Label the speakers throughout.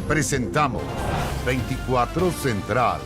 Speaker 1: Presentamos 24 Central.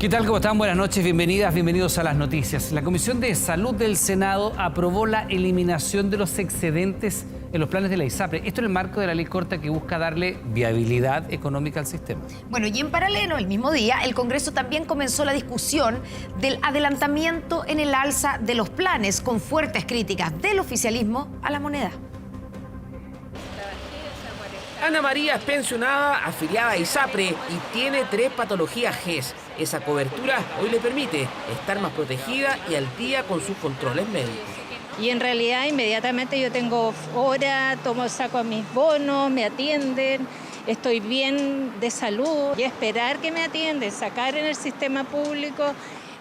Speaker 2: ¿Qué tal? ¿Cómo están? Buenas noches, bienvenidas, bienvenidos a las noticias. La Comisión de Salud del Senado aprobó la eliminación de los excedentes en los planes de la ISAPRE. Esto en el marco de la ley corta que busca darle viabilidad económica al sistema.
Speaker 3: Bueno, y en paralelo, el mismo día, el Congreso también comenzó la discusión del adelantamiento en el alza de los planes, con fuertes críticas del oficialismo a la moneda.
Speaker 4: Ana María es pensionada, afiliada a ISAPRE y tiene 3 patologías GES. Esa cobertura hoy le permite estar más protegida y al día con sus controles médicos.
Speaker 5: Y en realidad inmediatamente yo tengo hora, saco mis bonos, me atienden, estoy bien de salud. Y esperar que me atienden, sacar en el sistema público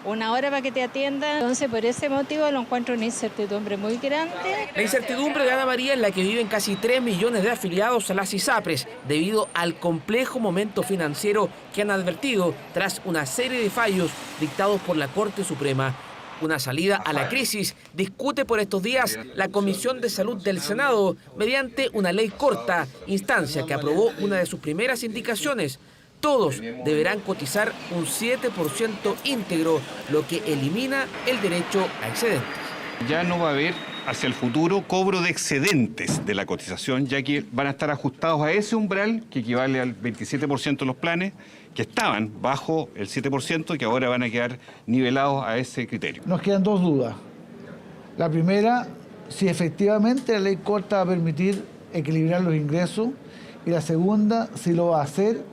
Speaker 5: una hora para que te atiendan. Entonces, por ese motivo lo encuentro una incertidumbre muy grande.
Speaker 4: La incertidumbre de Ana María es la que viven casi 3 millones de afiliados a las ISAPRES debido al complejo momento financiero que han advertido tras una serie de fallos dictados por la Corte Suprema. Una salida a la crisis discute por estos días la Comisión de Salud del Senado mediante una ley corta, instancia que aprobó una de sus primeras indicaciones. Todos deberán cotizar un 7% íntegro, lo que elimina el derecho a excedentes.
Speaker 6: Ya no va a haber hacia el futuro cobro de excedentes de la cotización, ya que van a estar ajustados a ese umbral que equivale al 27% de los planes que estaban bajo el 7% y que ahora van a quedar nivelados a ese criterio.
Speaker 7: Nos quedan 2 dudas. La primera, si efectivamente la ley corta va a permitir equilibrar los ingresos, y la segunda, si lo va a hacer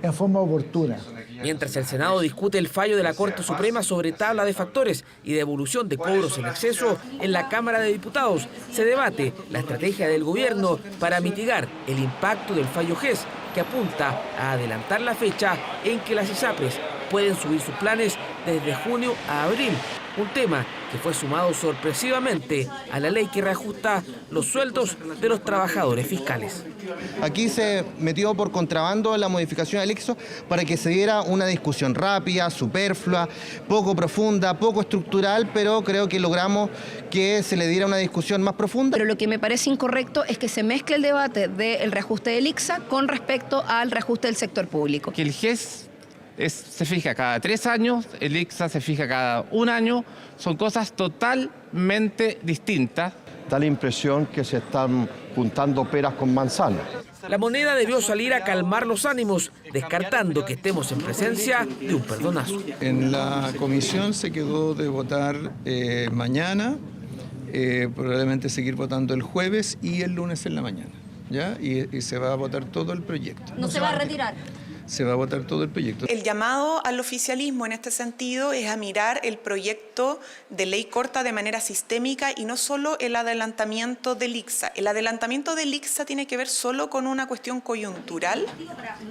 Speaker 7: en forma oportuna.
Speaker 4: Mientras el Senado discute el fallo de la Corte Suprema sobre tabla de factores y devolución de cobros en exceso, en la Cámara de Diputados se debate la estrategia del gobierno para mitigar el impacto del fallo GES, que apunta a adelantar la fecha en que las ISAPRES pueden subir sus planes desde junio a abril. Un tema que fue sumado sorpresivamente a la ley que reajusta los sueldos de los trabajadores fiscales.
Speaker 8: Aquí se metió por contrabando la modificación del ICSO para que se diera una discusión rápida, superflua, poco profunda, poco estructural, pero creo que logramos que se le diera una discusión más profunda.
Speaker 9: Pero lo que me parece incorrecto es que se mezcle el debate del reajuste del ICSA con respecto al reajuste del sector público.
Speaker 10: Que el GES se fija cada 3 años, el ICSA se fija cada 1 año, son cosas totalmente distintas.
Speaker 11: Da la impresión que se están juntando peras con manzanas.
Speaker 4: La moneda debió salir a calmar los ánimos, descartando que estemos en presencia de un perdonazo.
Speaker 12: En la comisión se quedó de votar mañana, probablemente seguir votando el jueves y el lunes en la mañana, ¿ya? Y se va a votar todo el proyecto.
Speaker 9: ¿No se va a retirar?
Speaker 12: Se va a votar todo el proyecto.
Speaker 13: El llamado al oficialismo en este sentido es a mirar el proyecto de ley corta de manera sistémica y no solo el adelantamiento del ICSA. El adelantamiento del ICSA tiene que ver solo con una cuestión coyuntural.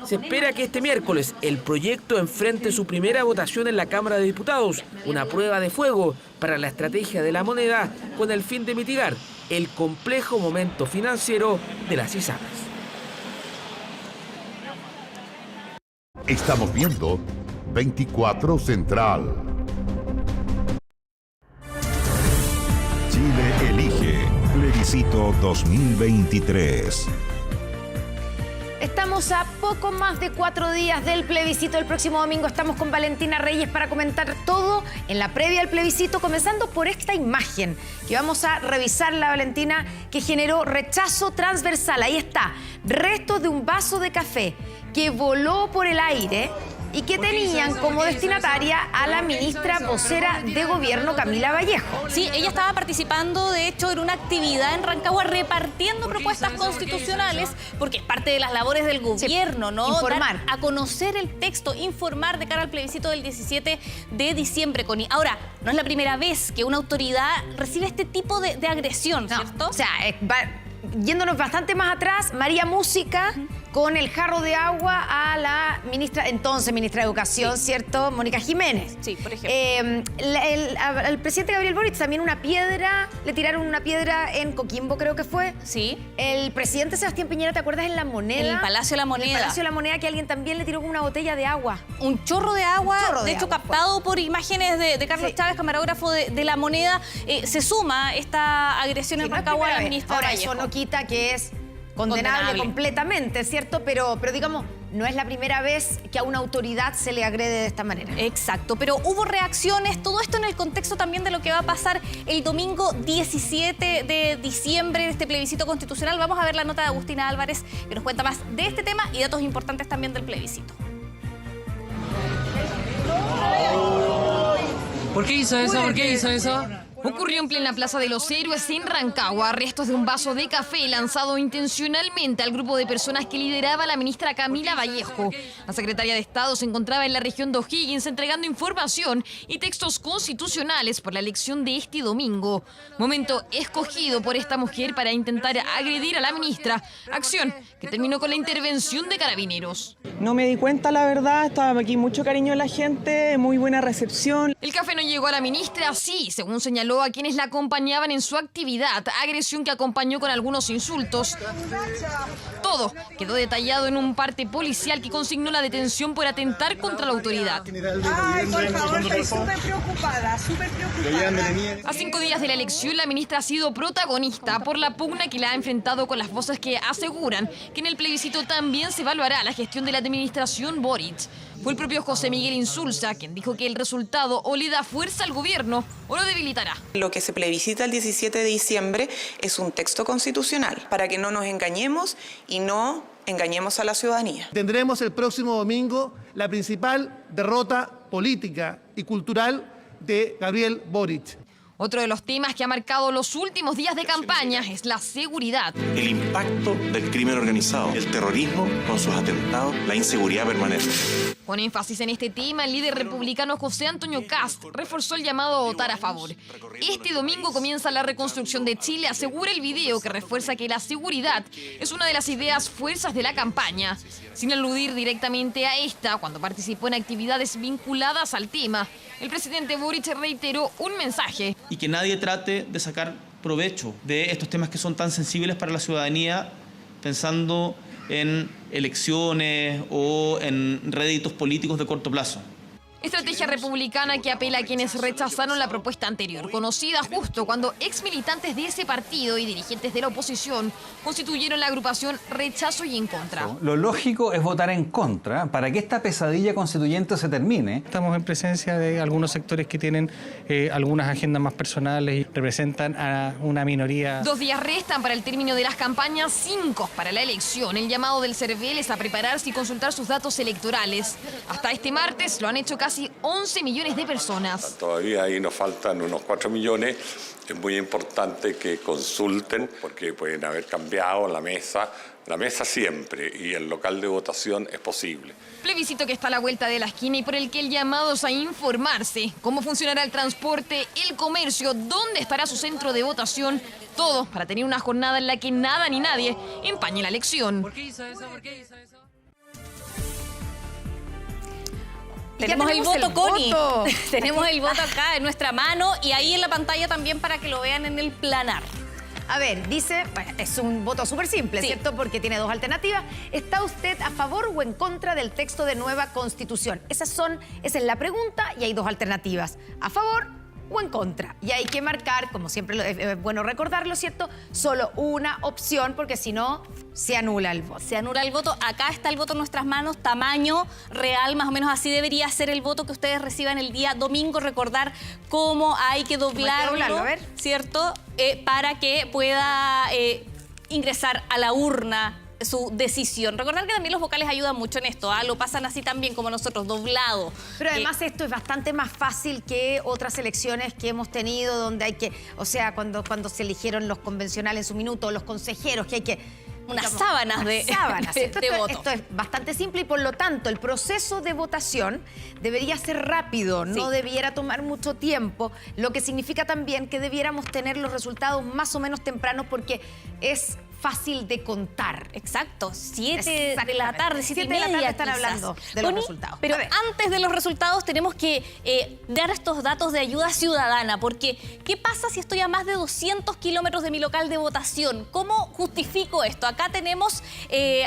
Speaker 4: Se espera que este miércoles el proyecto enfrente su primera votación en la Cámara de Diputados, una prueba de fuego para la estrategia de la moneda con el fin de mitigar el complejo momento financiero de las ISAPRES.
Speaker 1: Estamos viendo 24 Central.
Speaker 14: Chile elige plebiscito 2023.
Speaker 3: Estamos a poco más de 4 días del plebiscito. El próximo domingo estamos con Valentina Reyes para comentar todo en la previa al plebiscito, comenzando por esta imagen que vamos a revisar, la Valentina, que generó rechazo transversal. Ahí está, restos de un vaso de café que voló por el aire y que tenían como destinataria a la ministra vocera de gobierno, Camila Vallejo.
Speaker 15: Sí, ella estaba participando, de hecho, en una actividad en Rancagua repartiendo propuestas constitucionales, porque es parte de las labores del gobierno, ¿no?
Speaker 3: Informar.
Speaker 15: Dar a conocer el texto, informar de cara al plebiscito del 17 de diciembre, Connie. Ahora, no es la primera vez que una autoridad recibe este tipo de agresión, ¿cierto?
Speaker 3: O sea, yéndonos bastante más atrás, María Música con el jarro de agua a la entonces ministra de Educación, ¿cierto? Mónica Jiménez.
Speaker 15: Sí, por ejemplo.
Speaker 3: Al presidente Gabriel Boric también le tiraron una piedra en Coquimbo, creo que fue.
Speaker 15: Sí.
Speaker 3: El presidente Sebastián Piñera, ¿te acuerdas? En La Moneda.
Speaker 15: En el Palacio de la Moneda.
Speaker 3: En el Palacio de la Moneda, que alguien también le tiró con una botella de agua.
Speaker 15: Un chorro de agua, de hecho captado por imágenes de Carlos Chávez, camarógrafo de La Moneda. Se suma esta agresión en Rancagua a la ministra
Speaker 3: Ahora,
Speaker 15: Vallejo.
Speaker 3: eso no quita que es condenable completamente, ¿cierto? Pero digamos, no es la primera vez que a una autoridad se le agrede de esta manera.
Speaker 15: Exacto, pero hubo reacciones, todo esto en el contexto también de lo que va a pasar el domingo 17 de diciembre en este plebiscito constitucional. Vamos a ver la nota de Agustina Álvarez, que nos cuenta más de este tema y datos importantes también del plebiscito.
Speaker 16: ¿Por qué hizo eso? ¿Por qué hizo eso?
Speaker 17: Ocurrió en plena Plaza de los Héroes en Rancagua, restos de un vaso de café lanzado intencionalmente al grupo de personas que lideraba la ministra Camila Vallejo. La secretaria de Estado se encontraba en la región de O'Higgins entregando información y textos constitucionales por la elección de este domingo. Momento escogido por esta mujer para intentar agredir a la ministra, acción que terminó con la intervención de carabineros.
Speaker 18: No me di cuenta, la verdad, estaba aquí mucho cariño de la gente, muy buena recepción.
Speaker 17: El café no llegó a la ministra, sí, según señaló a quienes la acompañaban en su actividad, agresión que acompañó con algunos insultos. Todo quedó detallado en un parte policial que consignó la detención por atentar contra la autoridad.
Speaker 18: Ay, por favor, estoy súper preocupada, súper preocupada.
Speaker 17: A 5 días de la elección, la ministra ha sido protagonista por la pugna que la ha enfrentado con las voces que aseguran que en el plebiscito también se evaluará la gestión de la administración Boric. Fue el propio José Miguel Insulza quien dijo que el resultado o le da fuerza al gobierno o lo debilitará.
Speaker 13: Lo que se plebiscita el 17 de diciembre es un texto constitucional para que no nos engañemos y no engañemos a la ciudadanía.
Speaker 19: Tendremos el próximo domingo la principal derrota política y cultural de Gabriel Boric.
Speaker 17: Otro de los temas que ha marcado los últimos días de campaña es la seguridad.
Speaker 20: El impacto del crimen organizado, el terrorismo con sus atentados, la inseguridad permanente.
Speaker 17: Con énfasis en este tema, el líder republicano José Antonio Kast reforzó el llamado a votar a favor. Este domingo comienza la reconstrucción de Chile, asegura el video que refuerza que la seguridad es una de las ideas fuerzas de la campaña. Sin aludir directamente a esta, cuando participó en actividades vinculadas al tema, el presidente Boric reiteró un mensaje.
Speaker 21: Y que nadie trate de sacar provecho de estos temas que son tan sensibles para la ciudadanía, pensando en elecciones o en réditos políticos de corto plazo.
Speaker 17: Estrategia republicana que apela a quienes rechazaron la propuesta anterior, conocida justo cuando exmilitantes de ese partido y dirigentes de la oposición constituyeron la agrupación Rechazo y En Contra.
Speaker 22: Lo lógico es votar en contra para que esta pesadilla constituyente se termine.
Speaker 23: Estamos en presencia de algunos sectores que tienen algunas agendas más personales y representan a una minoría.
Speaker 17: 2 días restan para el término de las campañas, 5 para la elección. El llamado del CERVEL es a prepararse y consultar sus datos electorales. Hasta este martes lo han hecho casi 11 millones de personas.
Speaker 24: Todavía ahí nos faltan unos 4 millones. Es muy importante que consulten porque pueden haber cambiado la mesa siempre y el local de votación es posible.
Speaker 17: Plebiscito que está a la vuelta de la esquina y por el que el llamado es a informarse. Cómo funcionará el transporte, el comercio, dónde estará su centro de votación. Todo para tener una jornada en la que nada ni nadie empañe la elección.
Speaker 16: ¿Por qué hizo eso? ¿Por qué hizo eso?
Speaker 15: Tenemos el voto, Connie. Tenemos el voto acá en nuestra mano y ahí en la pantalla también para que lo vean en el planar.
Speaker 3: A ver, dice, bueno, es un voto súper simple,
Speaker 15: Sí.
Speaker 3: ¿cierto? Porque tiene 2 alternativas. ¿Está usted a favor o en contra del texto de nueva Constitución? Esa es la pregunta y hay 2 alternativas. A favor o en contra. Y hay que marcar, como siempre es bueno recordarlo, ¿cierto? Solo una opción, porque si no, se anula el voto.
Speaker 15: Se anula el voto. Acá está el voto en nuestras manos, tamaño real, más o menos así debería ser el voto que ustedes reciban el día domingo. Recordar cómo hay que doblarlo,
Speaker 3: a ver.
Speaker 15: ¿cierto? Para que pueda ingresar a la urna su decisión. Recordar que también los vocales ayudan mucho en esto, lo pasan así también como nosotros, doblado.
Speaker 3: Pero además esto es bastante más fácil que otras elecciones que hemos tenido donde hay que, o sea, cuando se eligieron los convencionales en su minuto, los consejeros, que hay que...
Speaker 15: Unas sábanas de voto.
Speaker 3: Esto es bastante simple y por lo tanto el proceso de votación debería ser rápido, no debiera tomar mucho tiempo, lo que significa también que debiéramos tener los resultados más o menos tempranos porque es fácil de contar.
Speaker 15: Exacto, 7 de la tarde, 7:30
Speaker 3: de la tarde están
Speaker 15: quizás.
Speaker 3: hablando de los resultados.
Speaker 15: Pero antes de los resultados tenemos que dar estos datos de ayuda ciudadana, porque ¿qué pasa si estoy a más de 200 kilómetros de mi local de votación? ¿Cómo justifico esto? Acá tenemos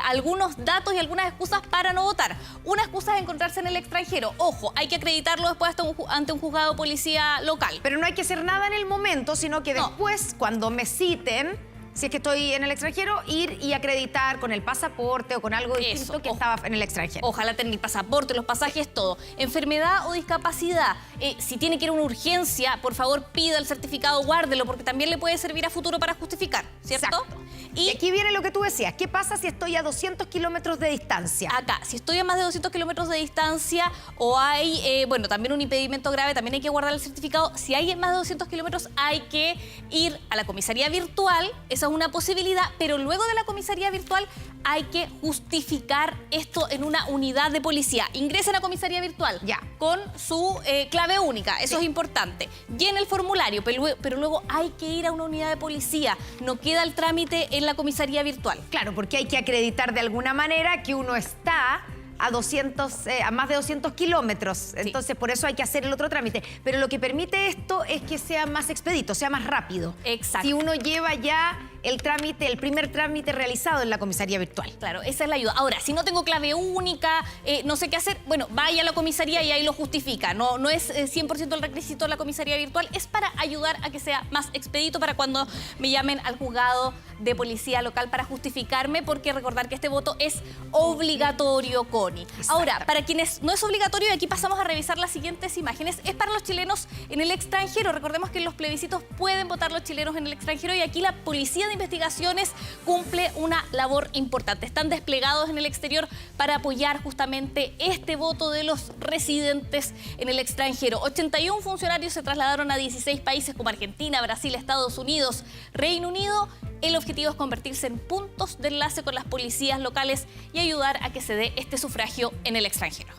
Speaker 15: algunos datos y algunas excusas para no votar. Una excusa es encontrarse en el extranjero. Ojo, hay que acreditarlo después ante un juzgado de policía local.
Speaker 3: Pero no hay que hacer nada en el momento, sino que después, cuando me citen, si es que estoy en el extranjero, ir y acreditar con el pasaporte o con algo distinto que estaba en el extranjero.
Speaker 15: Ojalá tener el pasaporte, los pasajes, todo. Enfermedad o discapacidad. Si tiene que ir a una urgencia, por favor pida el certificado, guárdelo, porque también le puede servir a futuro para justificar, ¿cierto?
Speaker 3: Exacto. Y aquí viene lo que tú decías. ¿Qué pasa si estoy a 200 kilómetros de distancia?
Speaker 15: Acá, si estoy a más de 200 kilómetros de distancia o hay, bueno, también un impedimento grave, también hay que guardar el certificado. Si hay más de 200 kilómetros, hay que ir a la comisaría virtual. Esa es una posibilidad, pero luego de la comisaría virtual hay que justificar esto en una unidad de policía. Ingresen a comisaría virtual con su clave única, eso es importante. Llena el formulario, pero luego hay que ir a una unidad de policía. No queda el trámite en la comisaría virtual.
Speaker 3: Claro, porque hay que acreditar de alguna manera que uno está a más de 200 kilómetros. Entonces, por eso hay que hacer el otro trámite. Pero lo que permite esto es que sea más expedito, sea más rápido.
Speaker 15: Exacto.
Speaker 3: Si uno lleva ya el trámite, el primer trámite realizado en la comisaría virtual.
Speaker 15: Claro, esa es la ayuda. Ahora, si no tengo clave única, no sé qué hacer, bueno, vaya a la comisaría y ahí lo justifica. No es 100% el requisito de la comisaría virtual, es para ayudar a que sea más expedito para cuando me llamen al juzgado de policía local para justificarme, porque recordar que este voto es obligatorio, Connie. Ahora, para quienes no es obligatorio, y aquí pasamos a revisar las siguientes imágenes, es para los chilenos en el extranjero. Recordemos que en los plebiscitos pueden votar los chilenos en el extranjero y aquí la Policía de Investigaciones cumple una labor importante. Están desplegados en el exterior para apoyar justamente este voto de los residentes en el extranjero. 81 funcionarios se trasladaron a 16 países como Argentina, Brasil, Estados Unidos, Reino Unido. El objetivo es convertirse en puntos de enlace con las policías locales y ayudar a que se dé este sufragio en el extranjero.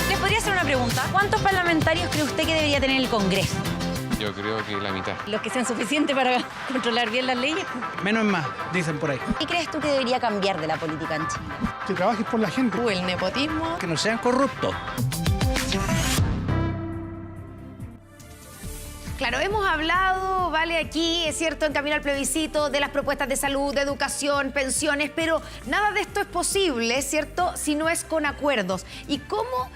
Speaker 2: ¿Les podría hacer una pregunta? ¿Cuántos parlamentarios cree usted que debería tener el Congreso?
Speaker 5: Yo creo que la mitad.
Speaker 2: Los que sean suficientes para controlar bien las leyes.
Speaker 6: Menos es más, dicen por ahí.
Speaker 2: ¿Qué crees tú que debería cambiar de la política en Chile?
Speaker 6: Que trabajes por la gente.
Speaker 2: O el nepotismo.
Speaker 6: Que no sean corruptos.
Speaker 3: Claro, hemos hablado, vale, aquí, es cierto, en Camino al Plebiscito, de las propuestas de salud, de educación, pensiones, pero nada de esto es posible, ¿cierto?, si no es con acuerdos. ¿Y cómo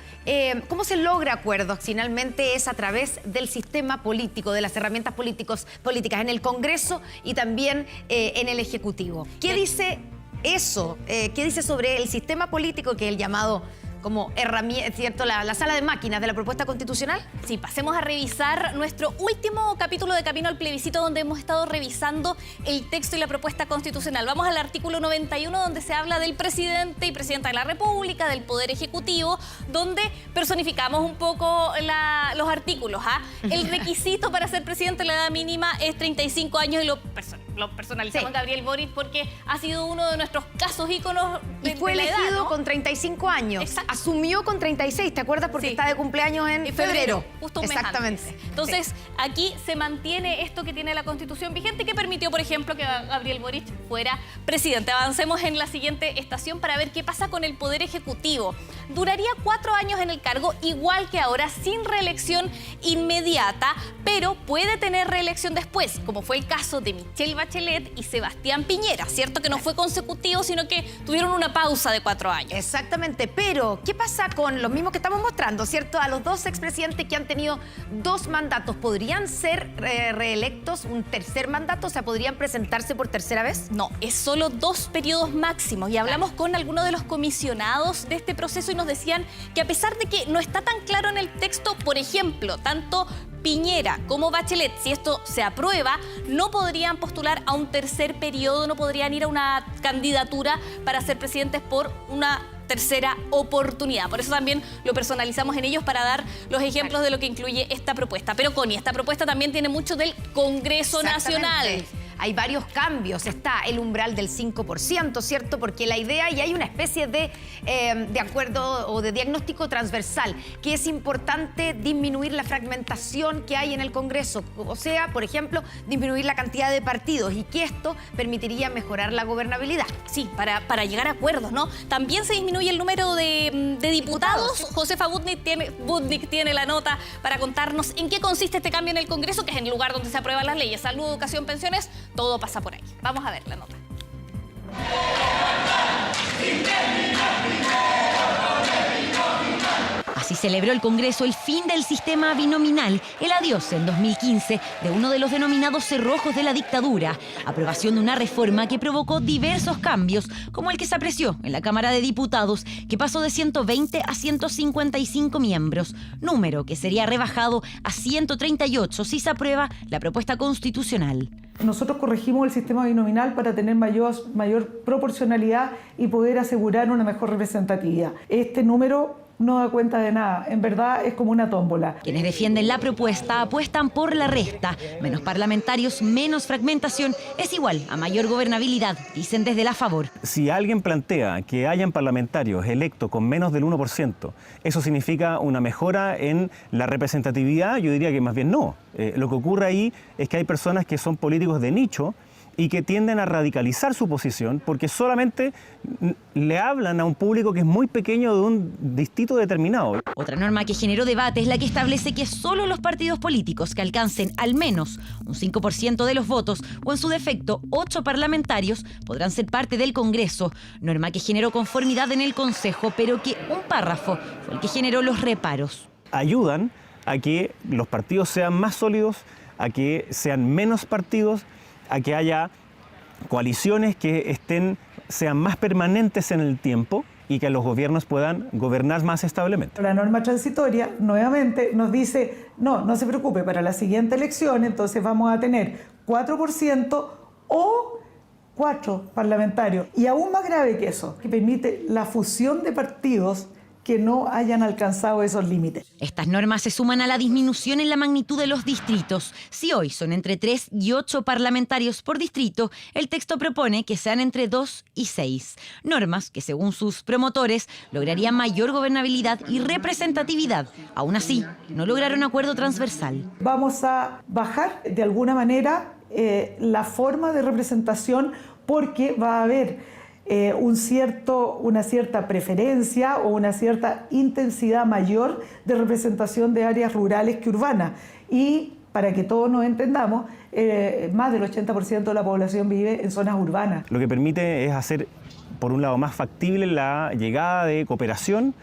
Speaker 3: se logra acuerdos? Finalmente es a través del sistema político, de las herramientas políticas en el Congreso y también en el Ejecutivo. ¿Qué dice eso? ¿Qué dice sobre el sistema político, que es el llamado como herramienta, ¿cierto?, la sala de máquinas de la propuesta constitucional?
Speaker 15: Sí, pasemos a revisar nuestro último capítulo de Camino al Plebiscito, donde hemos estado revisando el texto y la propuesta constitucional. Vamos al artículo 91, donde se habla del presidente y presidenta de la República, del Poder Ejecutivo, donde personificamos un poco los artículos. El requisito para ser presidente, la edad mínima es 35 años y lo personalizamos en Gabriel Boric porque ha sido uno de nuestros casos íconos de
Speaker 3: y fue
Speaker 15: la
Speaker 3: elegido
Speaker 15: edad, ¿no?
Speaker 3: con 35 años.
Speaker 15: Exacto.
Speaker 3: Asumió con 36, ¿te acuerdas? Porque está de cumpleaños en febrero.
Speaker 15: Justo un mes
Speaker 3: exactamente.
Speaker 15: Antes. Entonces, aquí se mantiene esto que tiene la Constitución vigente, que permitió, por ejemplo, que Gabriel Boric fuera presidente. Avancemos en la siguiente estación para ver qué pasa con el Poder Ejecutivo. Duraría 4 años en el cargo, igual que ahora, sin reelección inmediata, pero puede tener reelección después, como fue el caso de Michelle Bachelet y Sebastián Piñera, ¿cierto? Que no fue consecutivo, sino que tuvieron una pausa de 4 años.
Speaker 3: Exactamente, pero ¿qué pasa con los mismos que estamos mostrando, ¿cierto? A los dos expresidentes que han tenido 2 mandatos, ¿podrían ser reelectos un tercer mandato? O sea, ¿podrían presentarse por tercera vez?
Speaker 15: No, es solo 2 periodos máximos. Y hablamos con algunos de los comisionados de este proceso y nos decían que a pesar de que no está tan claro en el texto, por ejemplo, tanto Piñera como Bachelet, si esto se aprueba, no podrían postular a un tercer periodo, no podrían ir a una candidatura para ser presidentes por una tercera oportunidad. Por eso también lo personalizamos en ellos para dar los ejemplos de lo que incluye esta propuesta. Pero Connie, esta propuesta también tiene mucho del Congreso Nacional.
Speaker 3: hay varios cambios. Está el umbral del 5%, ¿cierto? Porque la idea, y hay una especie de acuerdo o de diagnóstico transversal, que es importante disminuir la fragmentación que hay en el Congreso. O sea, por ejemplo, disminuir la cantidad de partidos y que esto permitiría mejorar la gobernabilidad.
Speaker 15: Sí, para llegar a acuerdos, ¿no? También se disminuye el número de diputados. Josefa Budnik tiene la nota para contarnos en qué consiste este cambio en el Congreso, que es el lugar donde se aprueban las leyes. Salud, educación, pensiones, todo pasa por ahí. Vamos a ver la nota.
Speaker 2: Así celebró el Congreso el fin del sistema binominal, el adiós en 2015 de uno de los denominados cerrojos de la dictadura, aprobación de una reforma que provocó diversos cambios, como el que se apreció en la Cámara de Diputados, que pasó de 120 a 155 miembros, número que sería rebajado a 138 si se aprueba la propuesta constitucional.
Speaker 7: Nosotros corregimos el sistema binominal para tener mayor proporcionalidad y poder asegurar una mejor representatividad. Este número no da cuenta de nada, en verdad es como una tómbola.
Speaker 2: Quienes defienden la propuesta apuestan por la resta. Menos parlamentarios, menos fragmentación, es igual a mayor gobernabilidad, dicen desde la favor.
Speaker 8: Si alguien plantea que hayan parlamentarios electos con menos del 1%, ¿eso significa una mejora en la representatividad? Yo diría que más bien no. Lo que ocurre ahí es que hay personas que son políticos de nicho y que tienden a radicalizar su posición porque solamente le hablan a un público que es muy pequeño de un distrito determinado.
Speaker 2: Otra norma que generó debate es la que establece que solo los partidos políticos que alcancen al menos un 5% de los votos o en su defecto 8 parlamentarios podrán ser parte del Congreso. Norma que generó conformidad en el Consejo, pero que un párrafo fue el que generó los reparos.
Speaker 8: Ayudan a que los partidos sean más sólidos, a que sean menos partidos, a que haya coaliciones que sean más permanentes en el tiempo y que los gobiernos puedan gobernar más establemente.
Speaker 7: La norma transitoria nuevamente nos dice, no se preocupe, para la siguiente elección entonces vamos a tener 4% o 4 parlamentarios. Y aún más grave que eso, que permite la fusión de partidos que no hayan alcanzado esos límites.
Speaker 2: Estas normas se suman a la disminución en la magnitud de los distritos. Si hoy son entre 3 y 8 parlamentarios por distrito, el texto propone que sean entre 2 y 6. Normas que, según sus promotores, lograrían mayor gobernabilidad y representatividad. Aún así, no lograron acuerdo transversal.
Speaker 7: Vamos a bajar de alguna manera la forma de representación porque va a haber una cierta preferencia o una cierta intensidad mayor de representación de áreas rurales que urbanas. Y para que todos nos entendamos, más del 80% de la población vive en zonas urbanas.
Speaker 8: Lo que permite es hacer, por un lado, más factible la llegada de cooperación,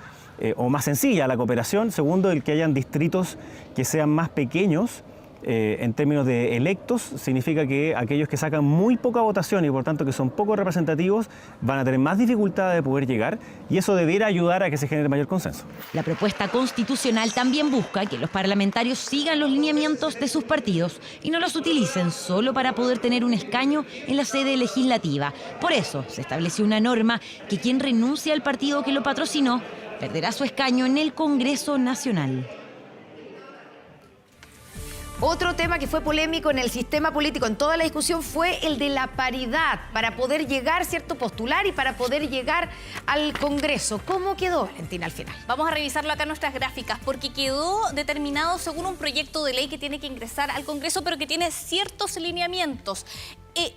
Speaker 8: o más sencilla la cooperación. Segundo, el que hayan distritos que sean más pequeños. En términos de electos, significa que aquellos que sacan muy poca votación y por tanto que son poco representativos van a tener más dificultad de poder llegar y eso debiera ayudar a que se genere mayor consenso.
Speaker 2: La propuesta constitucional también busca que los parlamentarios sigan los lineamientos de sus partidos y no los utilicen solo para poder tener un escaño en la sede legislativa. Por eso se estableció una norma que quien renuncie al partido que lo patrocinó perderá su escaño en el Congreso Nacional.
Speaker 3: Otro tema que fue polémico en el sistema político, en toda la discusión, fue el de la paridad para poder llegar, ¿cierto?, postular y para poder llegar al Congreso. ¿Cómo quedó, Valentina, al final?
Speaker 15: Vamos a revisarlo acá en nuestras gráficas, porque quedó determinado según un proyecto de ley que tiene que ingresar al Congreso, pero que tiene ciertos lineamientos.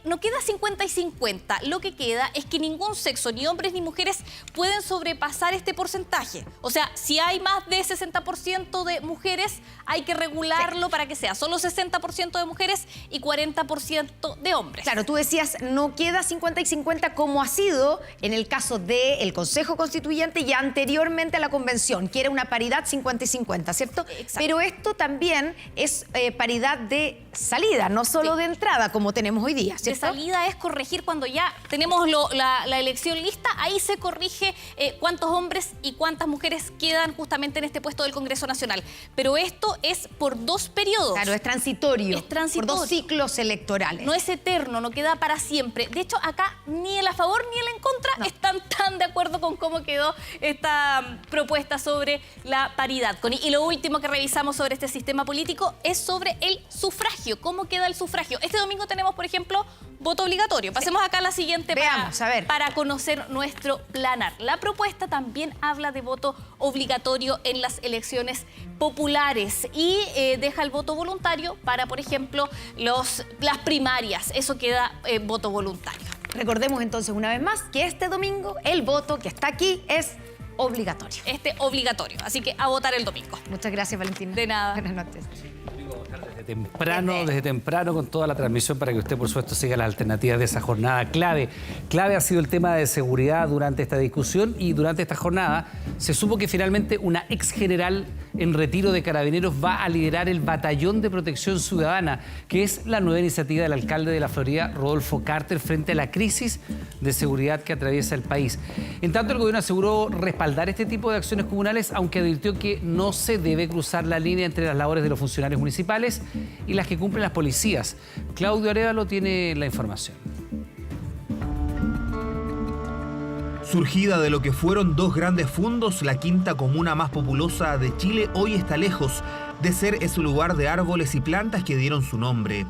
Speaker 15: No queda 50 y 50. Lo que queda es que ningún sexo, ni hombres ni mujeres, pueden sobrepasar este porcentaje. O sea, si hay más de 60% de mujeres, hay que regularlo para que sea solo 60% de mujeres y 40% de hombres.
Speaker 3: Claro, tú decías, no queda 50 y 50 como ha sido en el caso del Consejo Constituyente y anteriormente a la Convención, que era una paridad 50 y 50, ¿cierto? Exacto. Pero esto también es paridad de salida, no solo de entrada, como tenemos hoy día. ¿Cierto?
Speaker 15: De salida es corregir cuando ya tenemos la elección lista, ahí se corrige cuántos hombres y cuántas mujeres quedan justamente en este puesto del Congreso Nacional. Pero esto es por 2 periodos.
Speaker 3: Claro, es transitorio.
Speaker 15: Es transitorio.
Speaker 3: Por 2 ciclos electorales.
Speaker 15: No es eterno, no queda para siempre. De hecho, acá ni el a favor ni el en contra están tan de acuerdo con cómo quedó esta propuesta sobre la paridad. Y lo último que revisamos sobre este sistema político es sobre el sufragio. ¿Cómo queda el sufragio? Este domingo tenemos, por ejemplo, ejemplo, voto obligatorio. Pasemos acá a la siguiente.
Speaker 3: Veamos, a ver.
Speaker 15: Para conocer nuestro planar. La propuesta también habla de voto obligatorio en las elecciones populares y deja el voto voluntario para, por ejemplo, las primarias. Eso queda voto voluntario.
Speaker 3: Recordemos entonces una vez más que este domingo el voto que está aquí es obligatorio.
Speaker 15: Obligatorio. Así que a votar el domingo.
Speaker 3: Muchas gracias, Valentín.
Speaker 15: De nada.
Speaker 3: Buenas noches.
Speaker 9: Desde temprano con toda la transmisión para que usted, por supuesto, siga las alternativas de esa jornada clave. Clave ha sido el tema de seguridad durante esta discusión y durante esta jornada se supo que finalmente una ex general en retiro de Carabineros va a liderar el Batallón de Protección Ciudadana, que es la nueva iniciativa del alcalde de la Florida, Rodolfo Carter, frente a la crisis de seguridad que atraviesa el país. En tanto, el gobierno aseguró respaldar este tipo de acciones comunales, aunque advirtió que no se debe cruzar la línea entre las labores de los funcionarios municipales y las que cumplen las policías. Claudio Arévalo tiene la información.
Speaker 10: Surgida de lo que fueron dos grandes fundos, la quinta comuna más populosa de Chile hoy está lejos de ser ese lugar de árboles y plantas que dieron su nombre.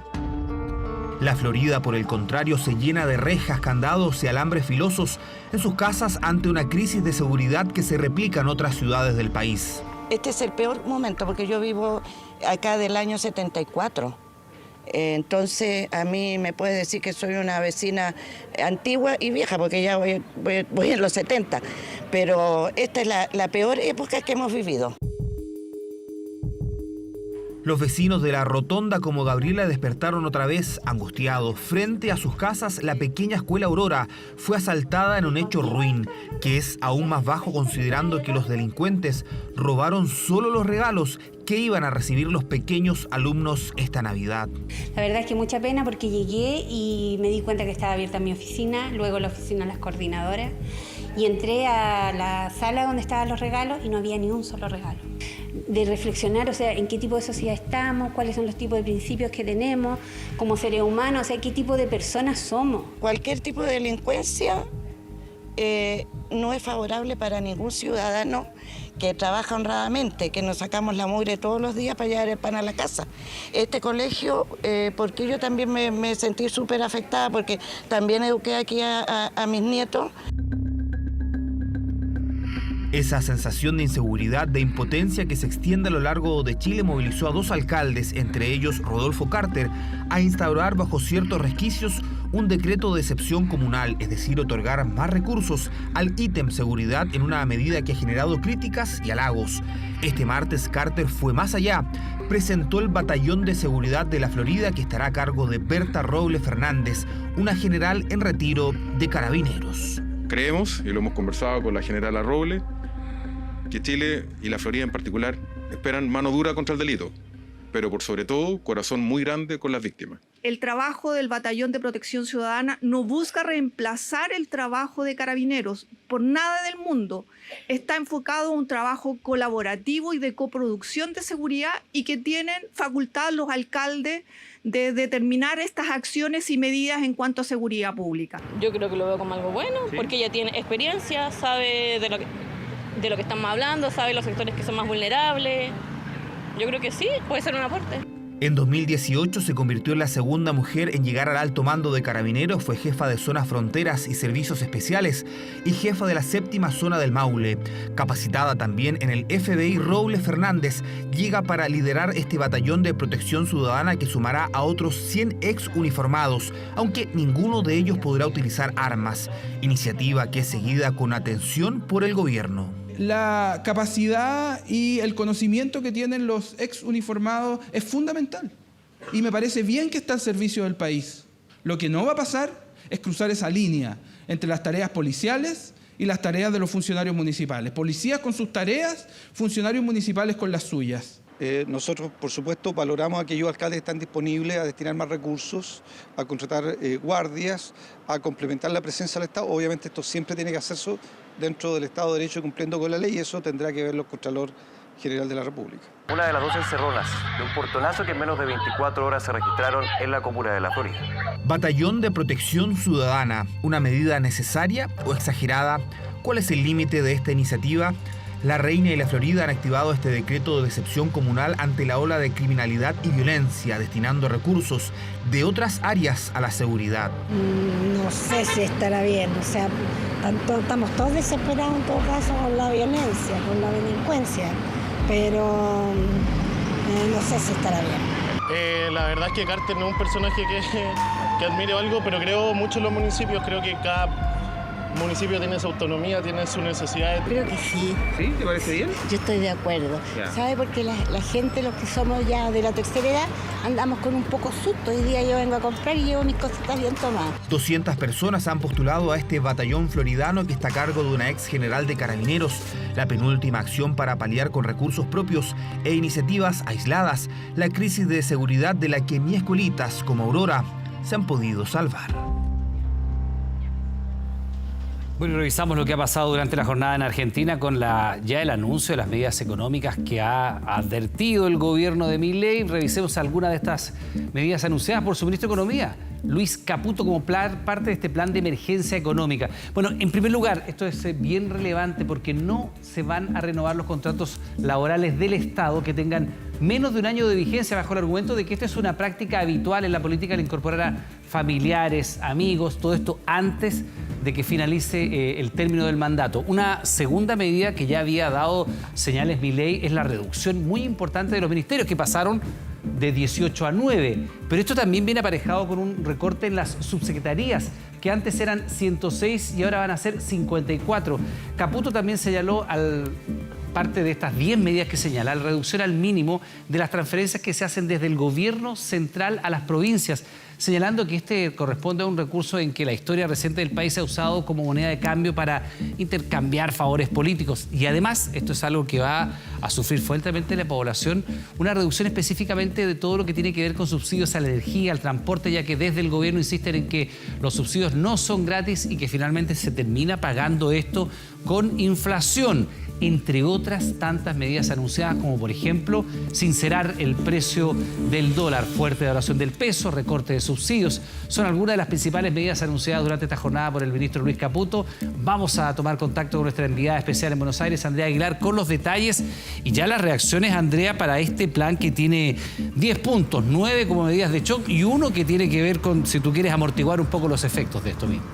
Speaker 10: La Florida, por el contrario, se llena de rejas, candados y alambres filosos en sus casas ante una crisis de seguridad que se replica en otras ciudades del país.
Speaker 11: Este es el peor momento porque yo vivo acá del año 74. Entonces a mí me puede decir que soy una vecina antigua y vieja porque ya voy en los 70. Pero esta es la peor época que hemos vivido.
Speaker 10: Los vecinos de la Rotonda como Gabriela despertaron otra vez angustiados. Frente a sus casas, la pequeña escuela Aurora fue asaltada en un hecho ruin, que es aún más bajo considerando que los delincuentes robaron solo los regalos que iban a recibir los pequeños alumnos esta Navidad.
Speaker 12: La verdad es que mucha pena porque llegué y me di cuenta que estaba abierta mi oficina, luego la oficina de las coordinadoras, y entré a la sala donde estaban los regalos y no había ni un solo regalo. De reflexionar, o sea, en qué tipo de sociedad estamos, cuáles son los tipos de principios que tenemos como seres humanos, o sea, qué tipo de personas somos.
Speaker 11: Cualquier tipo de delincuencia no es favorable para ningún ciudadano que trabaja honradamente, que nos sacamos la mugre todos los días para llevar el pan a la casa. Este colegio, porque yo también me sentí súper afectada, porque también eduqué aquí a mis nietos.
Speaker 10: Esa sensación de inseguridad, de impotencia que se extiende a lo largo de Chile movilizó a dos alcaldes, entre ellos Rodolfo Carter, a instaurar bajo ciertos resquicios un decreto de excepción comunal, es decir, otorgar más recursos al ítem seguridad en una medida que ha generado críticas y halagos. Este martes Carter fue más allá, presentó el Batallón de Seguridad de la Florida que estará a cargo de Berta Roble Fernández, una general en retiro de Carabineros.
Speaker 25: Creemos, y lo hemos conversado con la general Roble, que Chile y la Florida en particular esperan mano dura contra el delito, pero por sobre todo corazón muy grande con las víctimas.
Speaker 26: El trabajo del Batallón de Protección Ciudadana no busca reemplazar el trabajo de Carabineros. Por nada del mundo está enfocado en un trabajo colaborativo y de coproducción de seguridad y que tienen facultad los alcaldes de determinar estas acciones y medidas en cuanto a seguridad pública.
Speaker 27: Yo creo que lo veo como algo bueno,
Speaker 25: ¿sí?
Speaker 27: Porque ella tiene experiencia, sabe de lo que estamos hablando, sabe los sectores que son más vulnerables. Yo creo que sí, puede ser un aporte.
Speaker 10: En 2018 se convirtió en la segunda mujer en llegar al alto mando de Carabineros, fue jefa de zonas fronteras y servicios especiales y jefa de la 7ª zona del Maule. Capacitada también en el FBI, Roble Fernández llega para liderar este batallón de protección ciudadana que sumará a otros 100 ex uniformados, aunque ninguno de ellos podrá utilizar armas. Iniciativa que es seguida con atención por el gobierno.
Speaker 28: La capacidad y el conocimiento que tienen los ex uniformados es fundamental y me parece bien que está al servicio del país. Lo que no va a pasar es cruzar esa línea entre las tareas policiales y las tareas de los funcionarios municipales. Policías con sus tareas, funcionarios municipales con las suyas.
Speaker 29: Nosotros, por supuesto, valoramos a aquellos alcaldes que están disponibles a destinar más recursos, a contratar guardias, a complementar la presencia del Estado. Obviamente esto siempre tiene que hacerse dentro del Estado de Derecho, cumpliendo con la ley, y eso tendrá que ver el Contralor General de la República.
Speaker 30: Una de las 2 encerronas de un portonazo que en menos de 24 horas se registraron en la comuna de La Florida.
Speaker 10: Batallón de Protección Ciudadana, ¿una medida necesaria o exagerada? ¿Cuál es el límite de esta iniciativa? La Reina y la Florida han activado este decreto de excepción comunal ante la ola de criminalidad y violencia, destinando recursos de otras áreas a la seguridad.
Speaker 1: No sé si estará bien, o sea, estamos todos desesperados en todo caso con la violencia, con la delincuencia, pero no sé si estará bien.
Speaker 4: La verdad es que Carter no es un personaje que admire algo, pero creo mucho en los municipios, creo que cada municipio tiene su autonomía, tiene sus necesidades.
Speaker 1: Creo que sí.
Speaker 10: ¿Sí? ¿Te parece bien?
Speaker 1: Yo estoy de acuerdo.
Speaker 10: Ya.
Speaker 1: ¿Sabe? Porque la gente, los que somos ya de la tercera edad, andamos con un poco susto. Hoy día yo vengo a comprar y llevo mis cositas bien tomadas.
Speaker 10: 200 personas han postulado a este batallón floridano que está a cargo de una ex general de Carabineros, la penúltima acción para paliar con recursos propios e iniciativas aisladas la crisis de seguridad de la que ni escuelitas como Aurora se han podido salvar.
Speaker 9: Bueno, revisamos lo que ha pasado durante la jornada en Argentina con ya el anuncio de las medidas económicas que ha advertido el gobierno de Milei. Revisemos algunas de estas medidas anunciadas por su ministro de Economía, Luis Caputo, como parte de este plan de emergencia económica. Bueno, en primer lugar, esto es bien relevante porque no se van a renovar los contratos laborales del Estado que tengan menos de un año de vigencia, bajo el argumento de que esta es una práctica habitual en la política al incorporar a familiares, amigos, todo esto antes de que finalice el término del mandato. Una segunda medida que ya había dado señales Milei es la reducción muy importante de los ministerios, que pasaron de 18 a 9. Pero esto también viene aparejado con un recorte en las subsecretarías, que antes eran 106 y ahora van a ser 54. Caputo también señaló parte de estas 10 medidas que señala, la reducción al mínimo de las transferencias que se hacen desde el gobierno central a las provincias, señalando que este corresponde a un recurso en que la historia reciente del país se ha usado como moneda de cambio para intercambiar favores políticos. Y además, esto es algo que va a sufrir fuertemente la población, una reducción específicamente de todo lo que tiene que ver con subsidios a la energía, al transporte, ya que desde el gobierno insisten en que los subsidios no son gratis y que finalmente se termina pagando esto con inflación, entre otras tantas medidas anunciadas, como por ejemplo sincerar el precio del dólar, fuerte devaluación del peso, recorte de subsidios. Son algunas de las principales medidas anunciadas durante esta jornada por el ministro Luis Caputo. Vamos a tomar contacto con nuestra enviada especial en Buenos Aires, Andrea Aguilar, con los detalles y ya las reacciones, Andrea, para este plan que tiene 10 puntos, 9 como medidas de shock y 1 que tiene que ver con, si tú quieres, amortiguar un poco los efectos de esto mismo.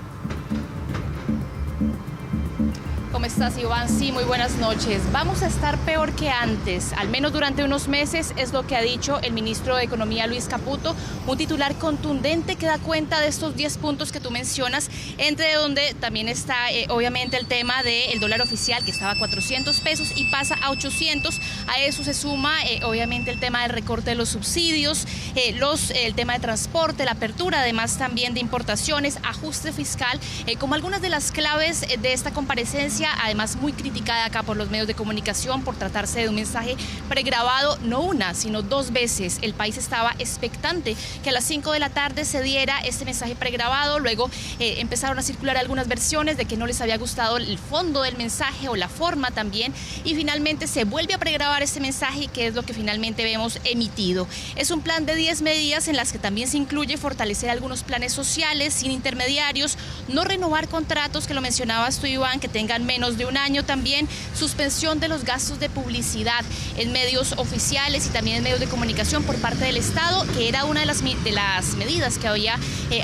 Speaker 15: ¿Cómo estás, Iván? Sí, muy buenas noches. Vamos a estar peor que antes, al menos durante unos meses, es lo que ha dicho el ministro de Economía, Luis Caputo, un titular contundente que da cuenta de estos 10 puntos que tú mencionas, entre donde también está obviamente el tema del dólar oficial, que estaba a 400 pesos y pasa a 800. A eso se suma obviamente el tema del recorte de los subsidios, el tema de transporte, la apertura además también de importaciones, ajuste fiscal, como algunas de las claves de esta comparecencia, además muy criticada acá por los medios de comunicación por tratarse de un mensaje pregrabado, no una, sino 2 veces. El país estaba expectante que a las 5 de la tarde se diera este mensaje pregrabado, luego empezaron a circular algunas versiones de que no les había gustado el fondo del mensaje o la forma también, y finalmente se vuelve a pregrabar este mensaje, que es lo que finalmente vemos emitido. Es un plan de 10 medidas en las que también se incluye fortalecer algunos planes sociales sin intermediarios, no renovar contratos, que lo mencionabas tú, Iván, que tengan menos de un año, también suspensión de los gastos de publicidad en medios oficiales y también en medios de comunicación por parte del Estado, que era una de las medidas que había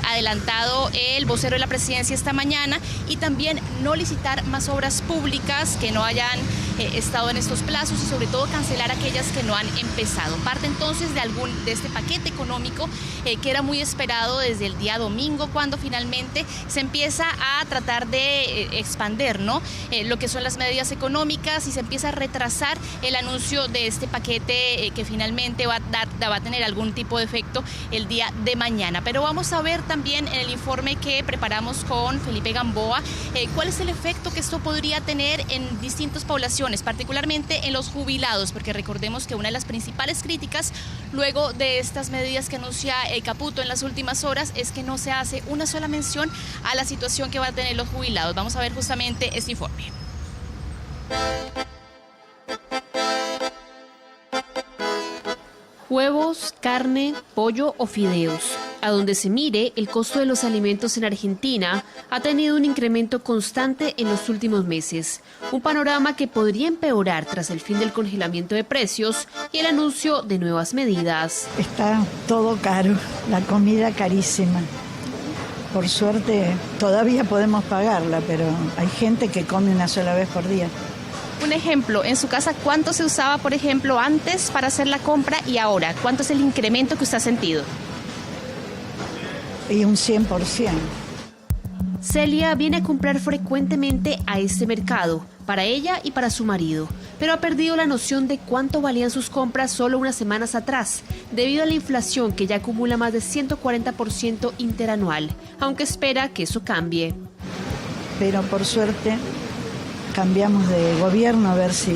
Speaker 15: adelantado el vocero de la presidencia esta mañana, y también no licitar más obras públicas que no hayan estado en estos plazos y sobre todo cancelar aquellas que no han empezado. Parte entonces de este paquete económico que era muy esperado desde el día domingo, cuando finalmente se empieza a tratar de expandir, ¿no?, lo que son las medidas económicas, y se empieza a retrasar el anuncio de este paquete que finalmente va a tener algún tipo de efecto el día de mañana. Pero vamos a ver también en el informe que preparamos con Felipe Gamboa cuál es el efecto que esto podría tener en distintas poblaciones, particularmente en los jubilados, porque recordemos que una de las principales críticas luego de estas medidas que anuncia Caputo en las últimas horas es que no se hace una sola mención a la situación que van a tener los jubilados. Vamos a ver justamente este informe.
Speaker 13: Huevos, carne, pollo o fideos. A donde se mire, el costo de los alimentos en Argentina ha tenido un incremento constante en los últimos meses. Un panorama que podría empeorar tras el fin del congelamiento de precios y el anuncio de nuevas medidas.
Speaker 1: Está todo caro, la comida carísima. Por suerte todavía podemos pagarla, pero hay gente que come una sola vez por día.
Speaker 15: Un ejemplo, en su casa, ¿cuánto se usaba, por ejemplo, antes para hacer la compra y ahora? ¿Cuánto es el incremento que usted ha sentido?
Speaker 1: Y un 100%.
Speaker 13: Celia viene a comprar frecuentemente a este mercado, para ella y para su marido, pero ha perdido la noción de cuánto valían sus compras solo unas semanas atrás, debido a la inflación que ya acumula más de 140% interanual, aunque espera que eso cambie.
Speaker 1: Pero por suerte cambiamos de gobierno a ver si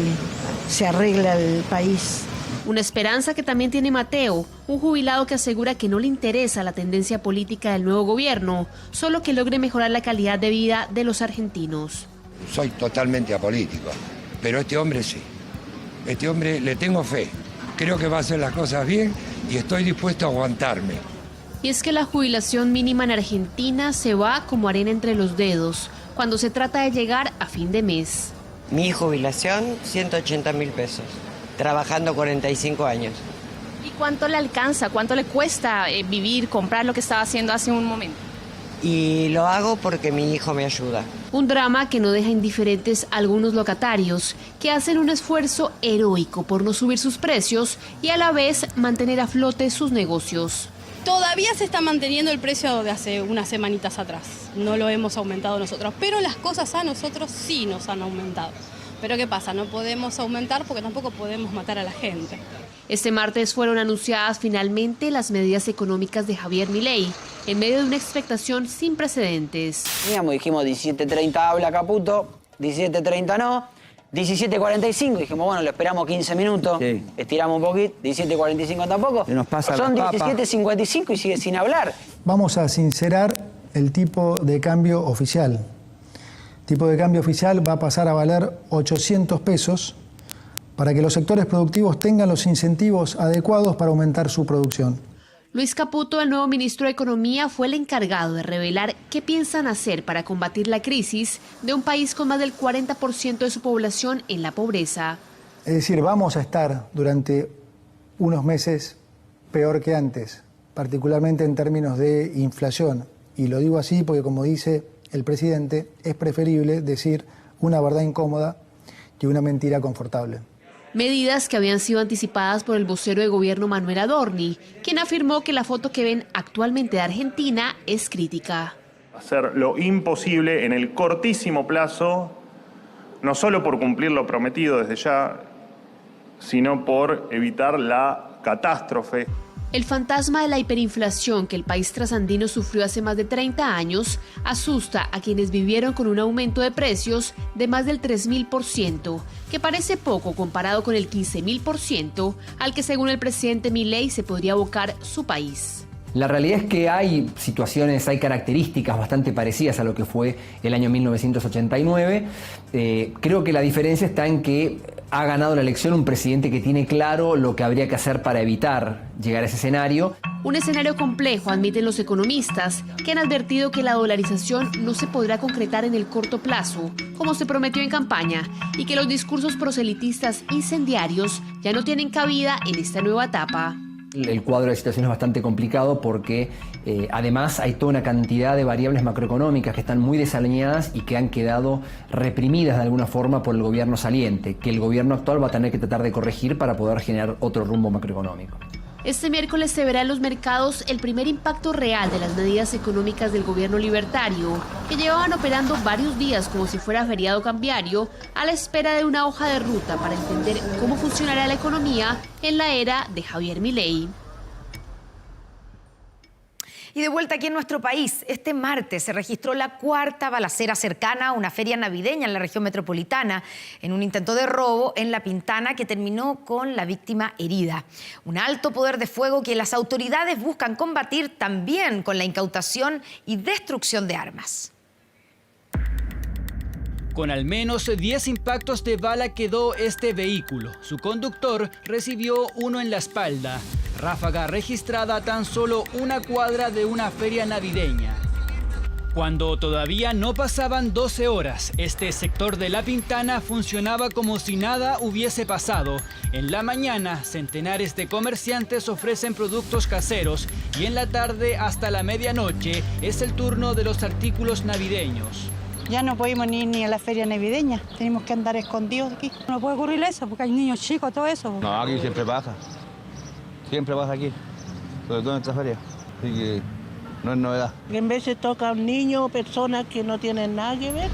Speaker 1: se arregla el país.
Speaker 13: Una esperanza que también tiene Mateo, un jubilado que asegura que no le interesa la tendencia política del nuevo gobierno, solo que logre mejorar la calidad de vida de los argentinos.
Speaker 14: Soy totalmente apolítico, pero este hombre sí. Este hombre le tengo fe. Creo que va a hacer las cosas bien y estoy dispuesto a aguantarme.
Speaker 13: Y es que la jubilación mínima en Argentina se va como arena entre los dedos cuando se trata de llegar a fin de mes.
Speaker 17: Mi jubilación, 180.000 pesos. Trabajando 45 años.
Speaker 15: ¿Y cuánto le alcanza? ¿Cuánto le cuesta vivir, comprar lo que estaba haciendo hace un momento?
Speaker 17: Y lo hago porque mi hijo me ayuda.
Speaker 13: Un drama que no deja indiferentes a algunos locatarios que hacen un esfuerzo heroico por no subir sus precios y a la vez mantener a flote sus negocios.
Speaker 18: Todavía se está manteniendo el precio de hace unas semanitas atrás. No lo hemos aumentado nosotros, pero las cosas a nosotros sí nos han aumentado. Pero ¿qué pasa? No podemos aumentar porque tampoco podemos matar a la gente.
Speaker 13: Este martes fueron anunciadas finalmente las medidas económicas de Javier Milei, en medio de una expectación sin precedentes.
Speaker 19: Dijimos 17:30 habla Caputo, 17:30 no, 17:45, dijimos bueno, lo esperamos 15 minutos, sí. Estiramos un poquito, 17:45 tampoco, son 17:55 y sigue sin hablar.
Speaker 20: Vamos a sincerar el tipo de cambio oficial. Tipo de cambio oficial va a pasar a valer 800 pesos para que los sectores productivos tengan los incentivos adecuados para aumentar su producción.
Speaker 13: Luis Caputo, el nuevo ministro de Economía, fue el encargado de revelar qué piensan hacer para combatir la crisis de un país con más del 40% de su población en la pobreza.
Speaker 20: Es decir, vamos a estar durante unos meses peor que antes, particularmente en términos de inflación. Y lo digo así porque, como dice el presidente, es preferible decir una verdad incómoda que una mentira confortable.
Speaker 13: Medidas que habían sido anticipadas por el vocero de gobierno Manuel Adorni, quien afirmó que la foto que ven actualmente de Argentina es crítica.
Speaker 21: Hacer lo imposible en el cortísimo plazo, no solo por cumplir lo prometido desde ya, sino por evitar la catástrofe.
Speaker 13: El fantasma de la hiperinflación que el país trasandino sufrió hace más de 30 años asusta a quienes vivieron con un aumento de precios de más del 3.000%, que parece poco comparado con el 15.000% al que, según el presidente Milei, se podría abocar su país.
Speaker 22: La realidad es que hay situaciones, hay características bastante parecidas a lo que fue el año 1989. Creo que la diferencia está en que ha ganado la elección un presidente que tiene claro lo que habría que hacer para evitar llegar a ese escenario.
Speaker 13: Un escenario complejo, admiten los economistas, que han advertido que la dolarización no se podrá concretar en el corto plazo, como se prometió en campaña, y que los discursos proselitistas incendiarios ya no tienen cabida en esta nueva etapa.
Speaker 22: El cuadro de la situación es bastante complicado porque además hay toda una cantidad de variables macroeconómicas que están muy desalineadas y que han quedado reprimidas de alguna forma por el gobierno saliente, que el gobierno actual va a tener que tratar de corregir para poder generar otro rumbo macroeconómico.
Speaker 13: Este miércoles se verá en los mercados el primer impacto real de las medidas económicas del gobierno libertario, que llevaban operando varios días como si fuera feriado cambiario, a la espera de una hoja de ruta para entender cómo funcionará la economía en la era de Javier Milei.
Speaker 3: Y de vuelta aquí en nuestro país, este martes se registró la cuarta balacera cercana a una feria navideña en la región metropolitana, en un intento de robo en La Pintana que terminó con la víctima herida. Un alto poder de fuego que las autoridades buscan combatir también con la incautación y destrucción de armas.
Speaker 23: Con al menos 10 impactos de bala quedó este vehículo. Su conductor recibió uno en la espalda. ráfaga registrada a tan solo una cuadra de una feria navideña. Cuando todavía no pasaban 12 horas, este sector de La Pintana funcionaba como si nada hubiese pasado. En la mañana, centenares de comerciantes ofrecen productos caseros y en la tarde hasta la medianoche es el turno de los artículos navideños.
Speaker 2: Ya no podemos ir ni a la feria navideña, tenemos que andar escondidos aquí. No puede ocurrir eso porque hay niños chicos, todo eso.
Speaker 5: No, aquí siempre pasa aquí, sobre todo en esta feria, así que no es novedad.
Speaker 6: En veces tocan niños o personas que no tienen nada que ver.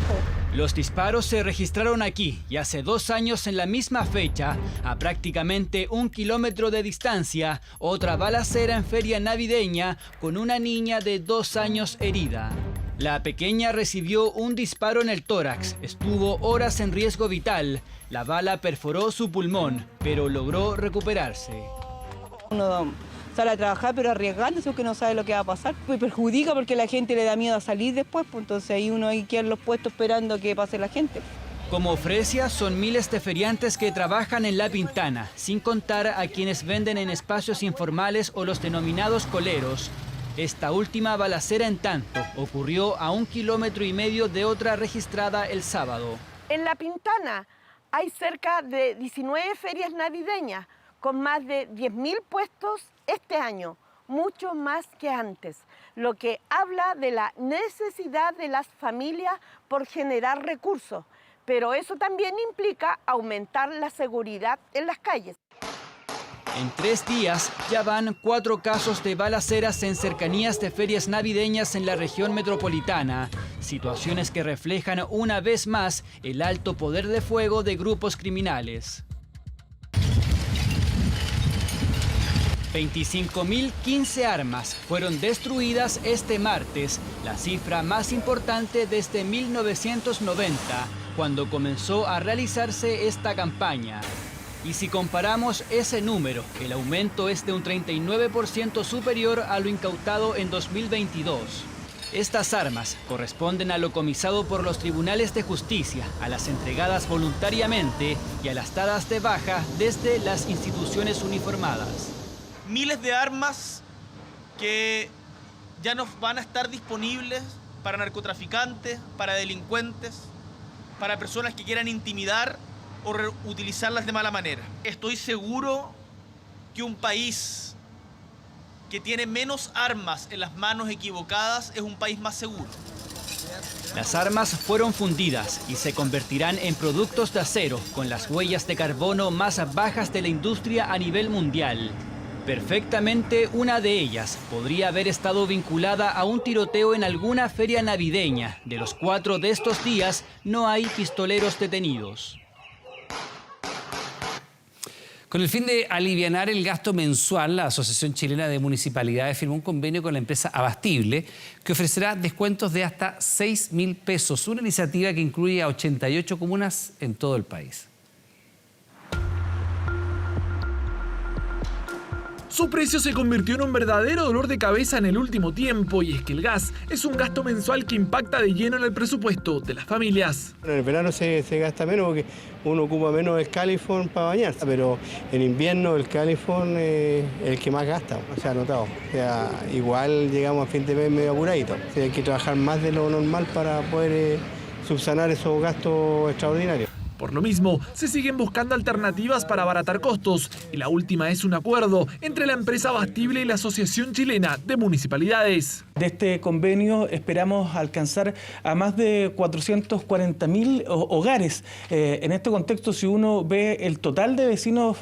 Speaker 23: Los disparos se registraron aquí y hace 2 años en la misma fecha, a prácticamente 1 kilómetro de distancia, otra balacera en feria navideña con una niña de 2 años herida. La pequeña recibió un disparo en el tórax, estuvo horas en riesgo vital. La bala perforó su pulmón, pero logró recuperarse.
Speaker 2: Uno sale a trabajar pero arriesgándose porque no sabe lo que va a pasar. Pues perjudica porque la gente le da miedo a salir después, pues entonces ahí uno hay que ir en los puestos esperando que pase la gente.
Speaker 23: Como Fresia, son miles de feriantes que trabajan en La Pintana, sin contar a quienes venden en espacios informales o los denominados coleros. Esta última balacera, en tanto, ocurrió a 1,5 kilómetros de otra registrada el sábado.
Speaker 7: En La Pintana hay cerca de 19 ferias navideñas, con más de 10.000 puestos este año, mucho más que antes, lo que habla de la necesidad de las familias por generar recursos, pero eso también implica aumentar la seguridad en las calles.
Speaker 23: En 3 días ya van 4 casos de balaceras en cercanías de ferias navideñas en la región metropolitana, situaciones que reflejan una vez más el alto poder de fuego de grupos criminales. 25.015 armas fueron destruidas este martes, la cifra más importante desde 1990, cuando comenzó a realizarse esta campaña. Y si comparamos ese número, el aumento es de un 39% superior a lo incautado en 2022. Estas armas corresponden a lo comisado por los tribunales de justicia, a las entregadas voluntariamente y a las dadas de baja desde las instituciones uniformadas.
Speaker 8: Miles de armas que ya no van a estar disponibles para narcotraficantes, para delincuentes, para personas que quieran intimidar o utilizarlas de mala manera. Estoy seguro que un país que tiene menos armas en las manos equivocadas es un país más seguro.
Speaker 23: Las armas fueron fundidas y se convertirán en productos de acero con las huellas de carbono más bajas de la industria a nivel mundial. Perfectamente una de ellas podría haber estado vinculada a un tiroteo en alguna feria navideña. De los 4 de estos días no hay pistoleros detenidos.
Speaker 9: Con el fin de alivianar el gasto mensual, la Asociación Chilena de Municipalidades firmó un convenio con la empresa Abastible que ofrecerá descuentos de hasta 6.000 pesos, una iniciativa que incluye a 88 comunas en todo el país.
Speaker 11: Su precio se convirtió en un verdadero dolor de cabeza en el último tiempo, y es que el gas es un gasto mensual que impacta de lleno en el presupuesto de las familias.
Speaker 12: En el verano se gasta menos porque uno ocupa menos el califón para bañarse, pero en invierno el califón es el que más gasta, se ha notado. O sea, igual llegamos a fin de mes medio apuraditos. O sea, hay que trabajar más de lo normal para poder subsanar esos gastos extraordinarios.
Speaker 11: Por lo mismo, se siguen buscando alternativas para abaratar costos, y la última es un acuerdo entre la empresa Abastible y la Asociación Chilena de Municipalidades.
Speaker 16: De este convenio esperamos alcanzar a más de 440.000 hogares. En este contexto, si uno ve el total de vecinos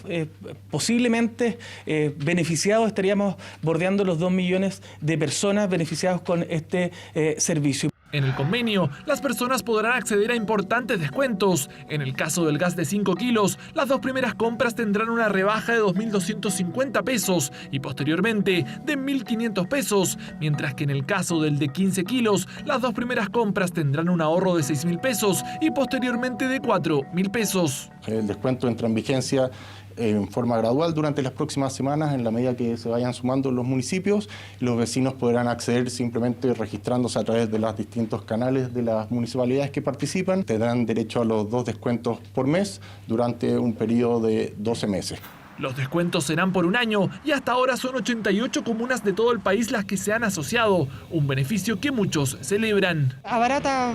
Speaker 16: posiblemente beneficiados, estaríamos bordeando los 2 millones de personas beneficiadas con este servicio.
Speaker 11: En el convenio, las personas podrán acceder a importantes descuentos. En el caso del gas de 5 kilos, las 2 primeras compras tendrán una rebaja de 2.250 pesos y posteriormente de 1.500 pesos, mientras que en el caso del de 15 kilos, las 2 primeras compras tendrán un ahorro de 6.000 pesos y posteriormente de 4.000 pesos.
Speaker 24: El descuento entra en vigencia en forma gradual durante las próximas semanas, en la medida que se vayan sumando los municipios. Los vecinos podrán acceder simplemente registrándose a través de los distintos canales de las municipalidades que participan. Tendrán derecho a los 2 descuentos por mes durante un periodo de 12 meses.
Speaker 11: Los descuentos serán por un año y hasta ahora son 88 comunas de todo el país las que se han asociado, un beneficio que muchos celebran.
Speaker 1: Abarata,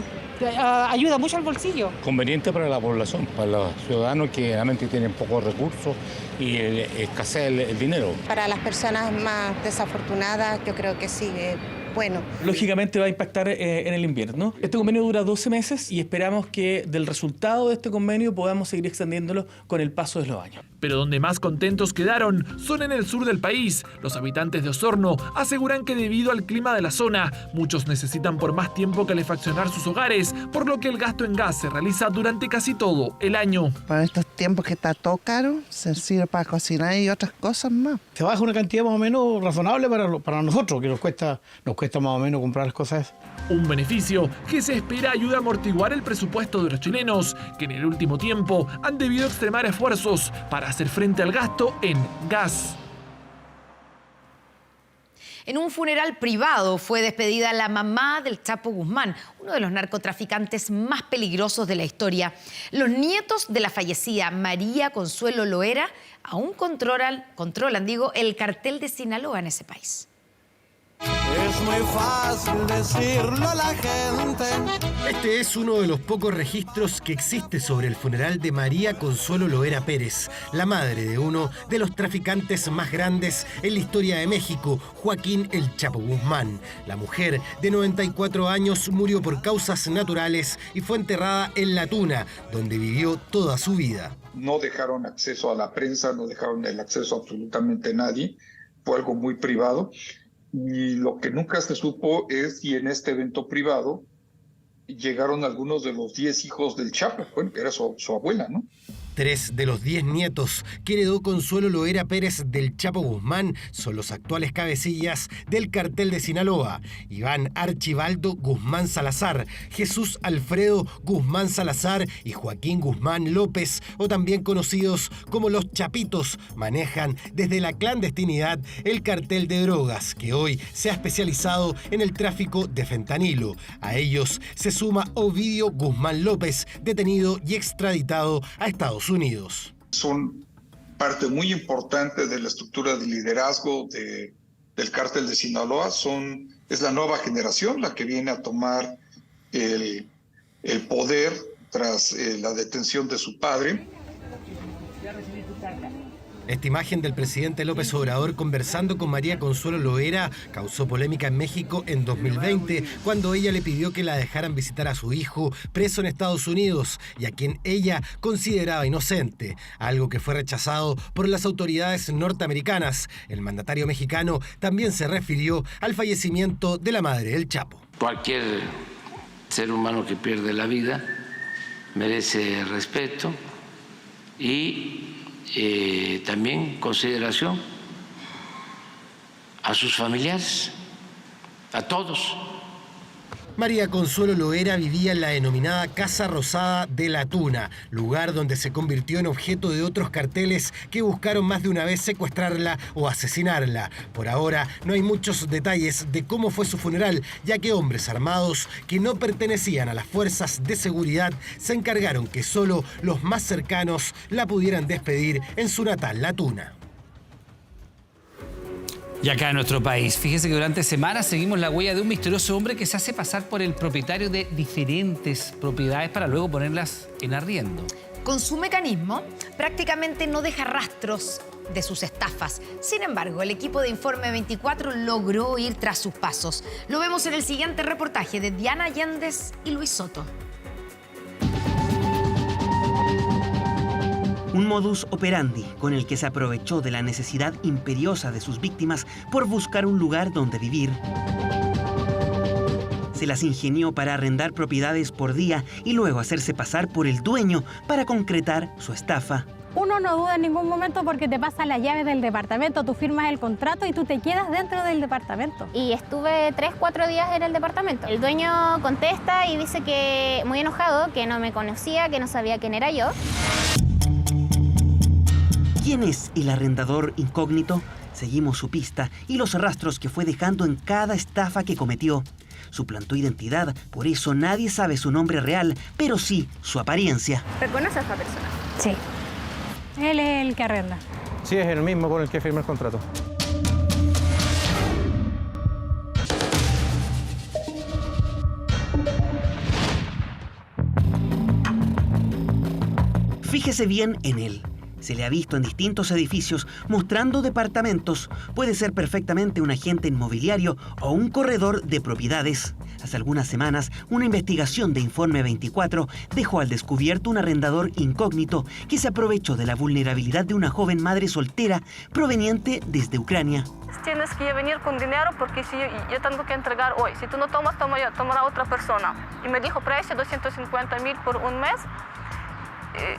Speaker 1: ayuda mucho al bolsillo.
Speaker 4: Conveniente para la población, para los ciudadanos que realmente tienen pocos recursos y escasea el dinero.
Speaker 10: Para las personas más desafortunadas, yo creo que sí. Bueno.
Speaker 16: Lógicamente va a impactar en el invierno. Este convenio dura 12 meses y esperamos que del resultado de este convenio podamos seguir extendiéndolo con el paso de los años.
Speaker 11: Pero donde más contentos quedaron son en el sur del país. Los habitantes de Osorno aseguran que debido al clima de la zona, muchos necesitan por más tiempo calefaccionar sus hogares, por lo que el gasto en gas se realiza durante casi todo el año.
Speaker 14: Para estos tiempos que está todo caro, se sirve para cocinar y otras cosas más.
Speaker 25: Se baja una cantidad más o menos razonable para nosotros, que nos cuesta más o menos comprar las cosas.
Speaker 11: Un beneficio que se espera ayuda a amortiguar el presupuesto de los chilenos, que en el último tiempo han debido extremar esfuerzos para hacer frente al gasto en gas.
Speaker 3: En un funeral privado fue despedida la mamá del Chapo Guzmán, uno de los narcotraficantes más peligrosos de la historia. Los nietos de la fallecida María Consuelo Loera aún controlan el cartel de Sinaloa en ese país.
Speaker 26: Es muy fácil decirlo a la gente.
Speaker 27: Este es uno de los pocos registros que existe sobre el funeral de María Consuelo Loera Pérez, la madre de uno de los traficantes más grandes en la historia de México, Joaquín El Chapo Guzmán. La mujer de 94 años murió por causas naturales y fue enterrada en La Tuna, donde vivió toda su vida.
Speaker 28: No dejaron acceso a la prensa, no dejaron el acceso a absolutamente nadie, fue algo muy privado. Y lo que nunca se supo es si en este evento privado llegaron algunos de los 10 hijos del Chapo, bueno, que era su abuela, ¿no?
Speaker 27: 3 de los 10 nietos que heredó Consuelo Loera Pérez del Chapo Guzmán son los actuales cabecillas del cartel de Sinaloa: Iván Archibaldo Guzmán Salazar, Jesús Alfredo Guzmán Salazar y Joaquín Guzmán López, o también conocidos como los Chapitos, manejan desde la clandestinidad el cartel de drogas, que hoy se ha especializado en el tráfico de fentanilo. A ellos se suma Ovidio Guzmán López, detenido y extraditado a Estados Unidos.
Speaker 28: Son parte muy importante de la estructura de liderazgo del cártel de Sinaloa. Es la nueva generación la que viene a tomar el poder tras la detención de su padre.
Speaker 27: Esta imagen del presidente López Obrador conversando con María Consuelo Loera causó polémica en México en 2020, cuando ella le pidió que la dejaran visitar a su hijo preso en Estados Unidos y a quien ella consideraba inocente, algo que fue rechazado por las autoridades norteamericanas. El mandatario mexicano también se refirió al fallecimiento de la madre del Chapo.
Speaker 29: Cualquier ser humano que pierde la vida merece respeto y también consideración a sus familiares, a todos.
Speaker 27: María Consuelo Loera vivía en la denominada Casa Rosada de La Tuna, lugar donde se convirtió en objeto de otros carteles que buscaron más de una vez secuestrarla o asesinarla. Por ahora no hay muchos detalles de cómo fue su funeral, ya que hombres armados que no pertenecían a las fuerzas de seguridad se encargaron que solo los más cercanos la pudieran despedir en su natal La Tuna.
Speaker 9: Y acá en nuestro país, fíjese que durante semanas seguimos la huella de un misterioso hombre que se hace pasar por el propietario de diferentes propiedades para luego ponerlas en arriendo.
Speaker 3: Con su mecanismo, prácticamente no deja rastros de sus estafas. Sin embargo, el equipo de Informe 24 logró ir tras sus pasos. Lo vemos en el siguiente reportaje de Diana Allendez y Luis Soto.
Speaker 30: Un modus operandi con el que se aprovechó de la necesidad imperiosa de sus víctimas por buscar un lugar donde vivir. Se las ingenió para arrendar propiedades por día y luego hacerse pasar por el dueño para concretar su estafa.
Speaker 31: Uno no duda en ningún momento porque te pasan las llaves del departamento, tú firmas el contrato y tú te quedas dentro del departamento.
Speaker 32: Y estuve 3-4 días en el departamento. El dueño contesta y dice que, muy enojado, que no me conocía, que no sabía quién era yo.
Speaker 30: ¿Quién es el arrendador incógnito? Seguimos su pista y los rastros que fue dejando en cada estafa que cometió. Suplantó identidad, por eso nadie sabe su nombre real, pero sí su apariencia.
Speaker 32: ¿Reconoce a esta persona?
Speaker 31: Sí. Él es el que arrenda.
Speaker 2: Sí, es el mismo con el que firmé el contrato.
Speaker 30: Fíjese bien en él. Se le ha visto en distintos edificios mostrando departamentos. Puede ser perfectamente un agente inmobiliario o un corredor de propiedades. Hace algunas semanas, una investigación de Informe 24 dejó al descubierto un arrendador incógnito que se aprovechó de la vulnerabilidad de una joven madre soltera proveniente desde Ucrania.
Speaker 5: Tienes que venir con dinero porque si yo tengo que entregar hoy. Si tú no tomas, tomará otra persona. Y me dijo precio 250.000 por un mes.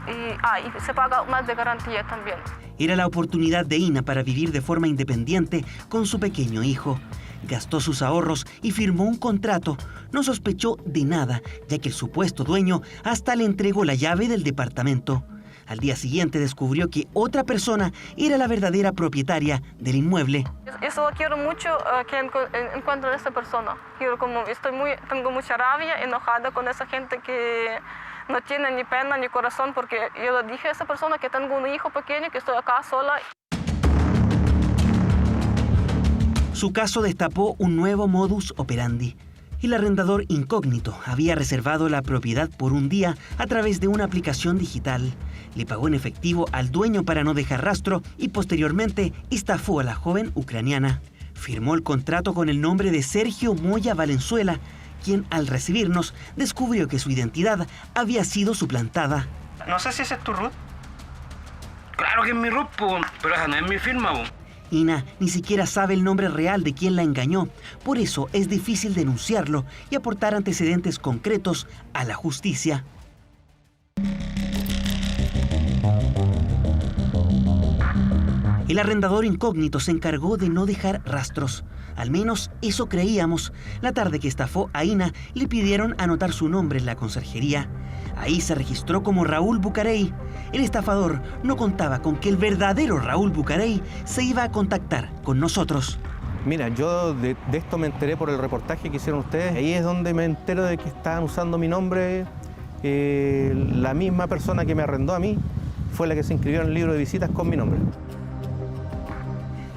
Speaker 5: Y se paga más de garantía también.
Speaker 30: Era la oportunidad de Ina para vivir de forma independiente con su pequeño hijo. Gastó sus ahorros y firmó un contrato. No sospechó de nada, ya que el supuesto dueño hasta le entregó la llave del departamento. Al día siguiente descubrió que otra persona era la verdadera propietaria del inmueble.
Speaker 5: Eso quiero mucho que encuentre a esa persona. Tengo mucha rabia, enojada con esa gente que no tiene ni pena ni corazón, porque yo le dije a esa persona que tengo un hijo pequeño, que estoy acá sola.
Speaker 30: Su caso destapó un nuevo modus operandi. El arrendador incógnito había reservado la propiedad por un día a través de una aplicación digital. Le pagó en efectivo al dueño para no dejar rastro y posteriormente estafó a la joven ucraniana. Firmó el contrato con el nombre de Sergio Moya Valenzuela, quien al recibirnos descubrió que su identidad había sido suplantada.
Speaker 6: No sé si ese es tu root. Claro que es mi root, pero esa no es mi firma.
Speaker 30: Ina ni siquiera sabe el nombre real de quien la engañó. Por eso es difícil denunciarlo y aportar antecedentes concretos a la justicia. El arrendador incógnito se encargó de no dejar rastros. Al menos eso creíamos. La tarde que estafó a Ina, le pidieron anotar su nombre en la conserjería. Ahí se registró como Raúl Bucarey. El estafador no contaba con que el verdadero Raúl Bucarey se iba a contactar con nosotros.
Speaker 2: Mira, yo de esto me enteré por el reportaje que hicieron ustedes. Ahí es donde me entero de que estaban usando mi nombre. La misma persona que me arrendó a mí fue la que se inscribió en el libro de visitas con mi nombre.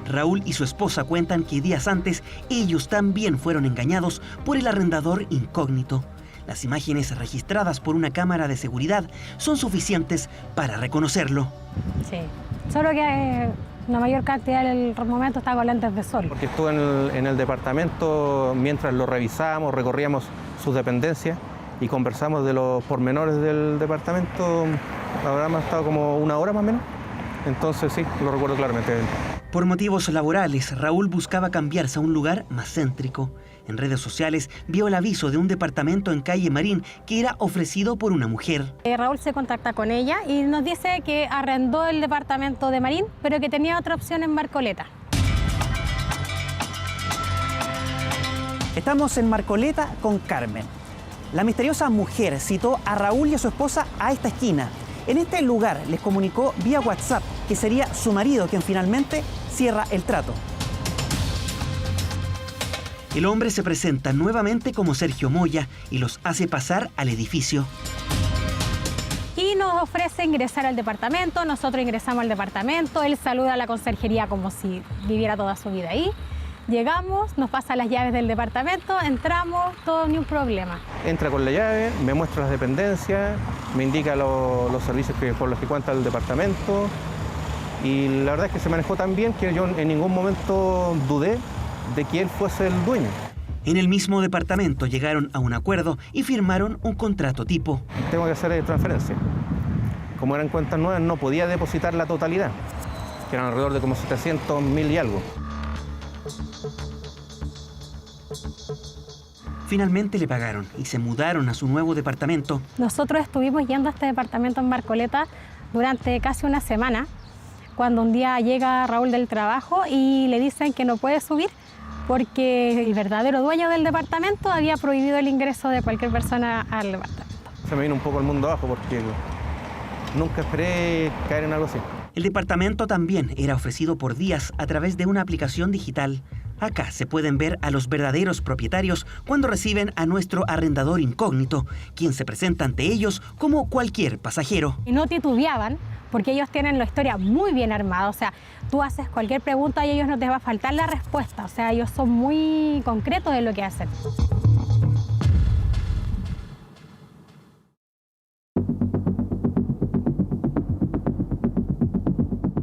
Speaker 30: Raúl y su esposa cuentan que días antes ellos también fueron engañados por el arrendador incógnito. Las imágenes registradas por una cámara de seguridad son suficientes para reconocerlo.
Speaker 31: Sí, solo que la mayor cantidad del momento está con lentes de sol.
Speaker 2: Porque estuve en el departamento mientras lo revisábamos, recorríamos sus dependencias y conversamos de los pormenores del departamento. Habrá estado como una hora más o menos. Entonces sí, lo recuerdo claramente.
Speaker 30: Por motivos laborales, Raúl buscaba cambiarse a un lugar más céntrico. En redes sociales vio el aviso de un departamento en calle Marín que era ofrecido por una mujer.
Speaker 31: Raúl se contacta con ella y nos dice que arrendó el departamento de Marín, pero que tenía otra opción en Marcoleta.
Speaker 7: Estamos en Marcoleta con Carmen. La misteriosa mujer citó a Raúl y a su esposa a esta esquina. En este lugar les comunicó vía WhatsApp que sería su marido quien finalmente cierra el trato.
Speaker 30: El hombre se presenta nuevamente como Sergio Moya y los hace pasar al edificio.
Speaker 31: Y nos ofrece ingresar al departamento, nosotros ingresamos al departamento, él saluda a la conserjería como si viviera toda su vida ahí. Llegamos, nos pasa las llaves del departamento, entramos, todo ni un problema.
Speaker 2: Entra con la llave, me muestra las dependencias, me indica los servicios por los que cuenta el departamento y la verdad es que se manejó tan bien que yo en ningún momento dudé de que él fuese el dueño.
Speaker 30: En el mismo departamento llegaron a un acuerdo y firmaron un contrato tipo.
Speaker 2: Tengo que hacer transferencia. Como eran cuentas nuevas, no podía depositar la totalidad, que eran alrededor de como 700.000 y algo.
Speaker 30: Finalmente le pagaron y se mudaron a su nuevo departamento.
Speaker 31: Nosotros estuvimos yendo a este departamento en Marcoleta durante casi una semana, cuando un día llega Raúl del trabajo y le dicen que no puede subir porque el verdadero dueño del departamento había prohibido el ingreso de cualquier persona al departamento.
Speaker 2: Se me vino un poco el mundo abajo porque nunca esperé caer en algo así.
Speaker 30: El departamento también era ofrecido por días a través de una aplicación digital. Acá se pueden ver a los verdaderos propietarios cuando reciben a nuestro arrendador incógnito, quien se presenta ante ellos como cualquier pasajero.
Speaker 31: Y no titubeaban porque ellos tienen la historia muy bien armada. O sea, tú haces cualquier pregunta y a ellos no te va a faltar la respuesta. O sea, ellos son muy concretos en lo que hacen.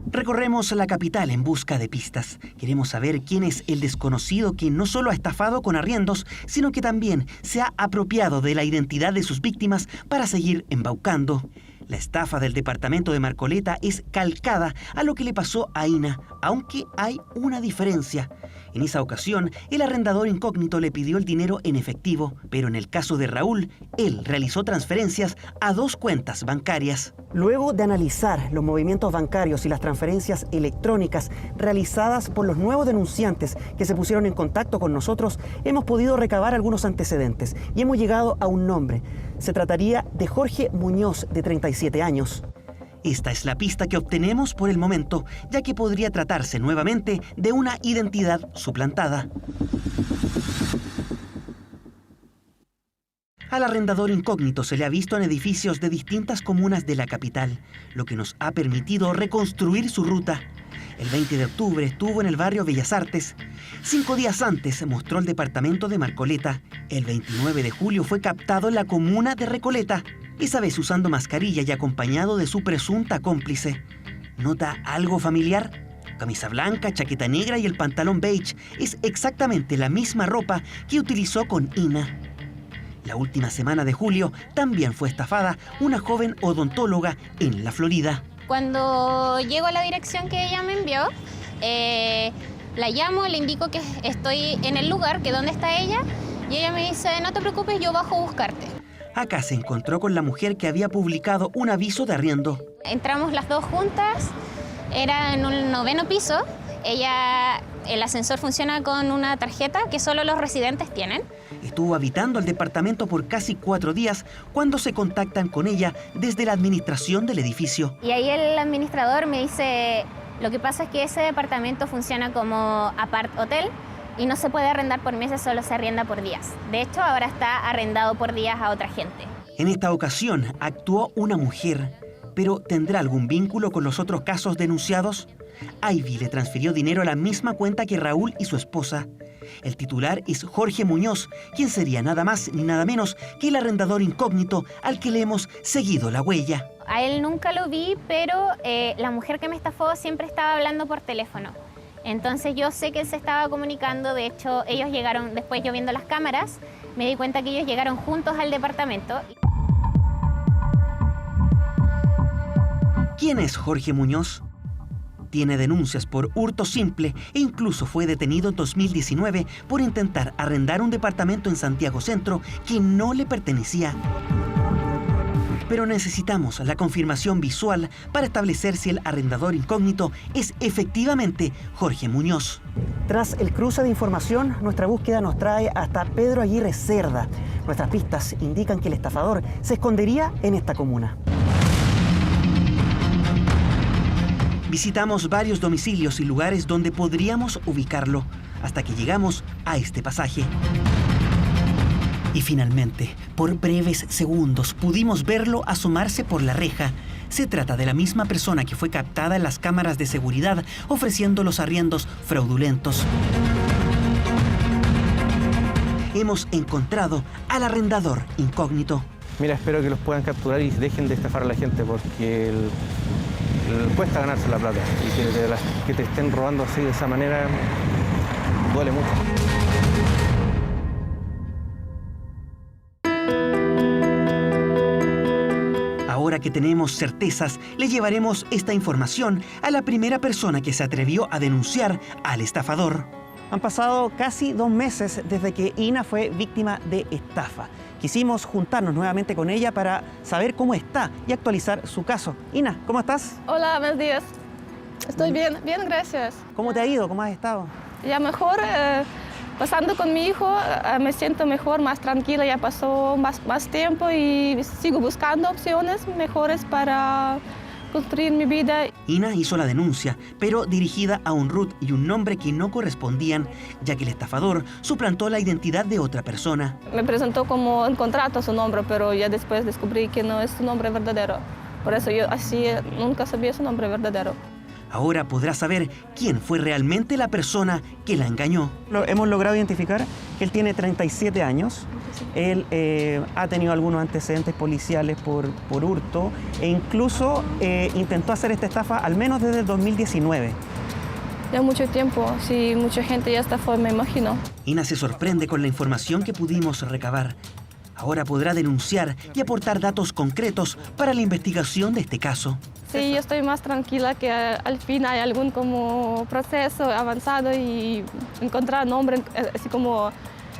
Speaker 30: Recorremos la capital en busca de pistas. Queremos saber quién es el desconocido que no solo ha estafado con arriendos, sino que también se ha apropiado de la identidad de sus víctimas para seguir embaucando. La estafa del departamento de Marcoleta es calcada a lo que le pasó a Ina, aunque hay una diferencia. En esa ocasión, el arrendador incógnito le pidió el dinero en efectivo, pero en el caso de Raúl, él realizó transferencias a 2 cuentas bancarias.
Speaker 7: Luego de analizar los movimientos bancarios y las transferencias electrónicas realizadas por los nuevos denunciantes que se pusieron en contacto con nosotros, hemos podido recabar algunos antecedentes y hemos llegado a un nombre. Se trataría de Jorge Muñoz, de 37 años.
Speaker 30: Esta es la pista que obtenemos por el momento, ya que podría tratarse nuevamente de una identidad suplantada. Al arrendador incógnito se le ha visto en edificios de distintas comunas de la capital, lo que nos ha permitido reconstruir su ruta. El 20 de octubre estuvo en el barrio Bellas Artes. 5 días antes mostró el departamento de Marcoleta. El 29 de julio fue captado en la comuna de Recoleta, esa vez usando mascarilla y acompañado de su presunta cómplice. ¿Nota algo familiar? Camisa blanca, chaqueta negra y el pantalón beige es exactamente la misma ropa que utilizó con Ina. La última semana de julio también fue estafada una joven odontóloga en la Florida.
Speaker 32: Cuando llego a la dirección que ella me envió, la llamo, le indico que estoy en el lugar, que dónde está ella, y ella me dice, no te preocupes, yo bajo a buscarte.
Speaker 30: Acá se encontró con la mujer que había publicado un aviso de arriendo.
Speaker 32: Entramos las dos juntas, era en un 9º piso. El ascensor funciona con una tarjeta que solo los residentes tienen.
Speaker 30: Estuvo habitando el departamento por casi 4 días cuando se contactan con ella desde la administración del edificio.
Speaker 32: Y ahí el administrador me dice, lo que pasa es que ese departamento funciona como apart hotel y no se puede arrendar por meses, solo se arrienda por días. De hecho, ahora está arrendado por días a otra gente.
Speaker 30: En esta ocasión actuó una mujer, pero ¿tendrá algún vínculo con los otros casos denunciados? Ivy le transfirió dinero a la misma cuenta que Raúl y su esposa. El titular es Jorge Muñoz, quien sería nada más ni nada menos que el arrendador incógnito al que le hemos seguido la huella.
Speaker 32: A él nunca lo vi, pero la mujer que me estafó siempre estaba hablando por teléfono. Entonces yo sé que él se estaba comunicando. De hecho, ellos llegaron, después yo viendo las cámaras, me di cuenta que ellos llegaron juntos al departamento.
Speaker 30: ¿Quién es Jorge Muñoz? Tiene denuncias por hurto simple e incluso fue detenido en 2019 por intentar arrendar un departamento en Santiago Centro que no le pertenecía. Pero necesitamos la confirmación visual para establecer si el arrendador incógnito es efectivamente Jorge Muñoz.
Speaker 7: Tras el cruce de información, nuestra búsqueda nos trae hasta Pedro Aguirre Cerda. Nuestras pistas indican que el estafador se escondería en esta comuna.
Speaker 30: Visitamos varios domicilios y lugares donde podríamos ubicarlo, hasta que llegamos a este pasaje. Y finalmente, por breves segundos, pudimos verlo asomarse por la reja. Se trata de la misma persona que fue captada en las cámaras de seguridad ofreciendo los arriendos fraudulentos. Hemos encontrado al arrendador incógnito.
Speaker 2: Mira, espero que los puedan capturar y dejen de estafar a la gente, porque cuesta ganarse la plata, y que te estén robando así de esa manera duele mucho.
Speaker 30: Ahora que tenemos certezas, le llevaremos esta información a la primera persona que se atrevió a denunciar al estafador.
Speaker 7: Han pasado casi 2 meses desde que Ina fue víctima de estafa. Quisimos juntarnos nuevamente con ella para saber cómo está y actualizar su caso. Ina, ¿cómo estás?
Speaker 5: Hola, buenos días. Estoy bien, gracias.
Speaker 7: ¿Cómo te ha ido? ¿Cómo has estado?
Speaker 5: Ya mejor, pasando con mi hijo, me siento mejor, más tranquila. Ya pasó más tiempo y sigo buscando opciones mejores para construir mi vida.
Speaker 30: Ina hizo la denuncia, pero dirigida a un RUT y un nombre que no correspondían, ya que el estafador suplantó la identidad de otra persona.
Speaker 5: Me presentó como en contrato su nombre, pero ya después descubrí que no es su nombre verdadero, Por eso yo así nunca sabía su nombre verdadero.
Speaker 30: Ahora podrá saber quién fue realmente la persona que la engañó.
Speaker 7: Hemos logrado identificar que él tiene 37 años. Él ha tenido algunos antecedentes policiales por hurto e incluso intentó hacer esta estafa al menos desde el 2019.
Speaker 5: Ya mucho tiempo, sí, mucha gente ya estafó, me imagino.
Speaker 30: Ina se sorprende con la información que pudimos recabar. Ahora podrá denunciar y aportar datos concretos para la investigación de este caso.
Speaker 5: Sí, yo estoy más tranquila que al fin hay algún como proceso avanzado y encontrar nombre, así como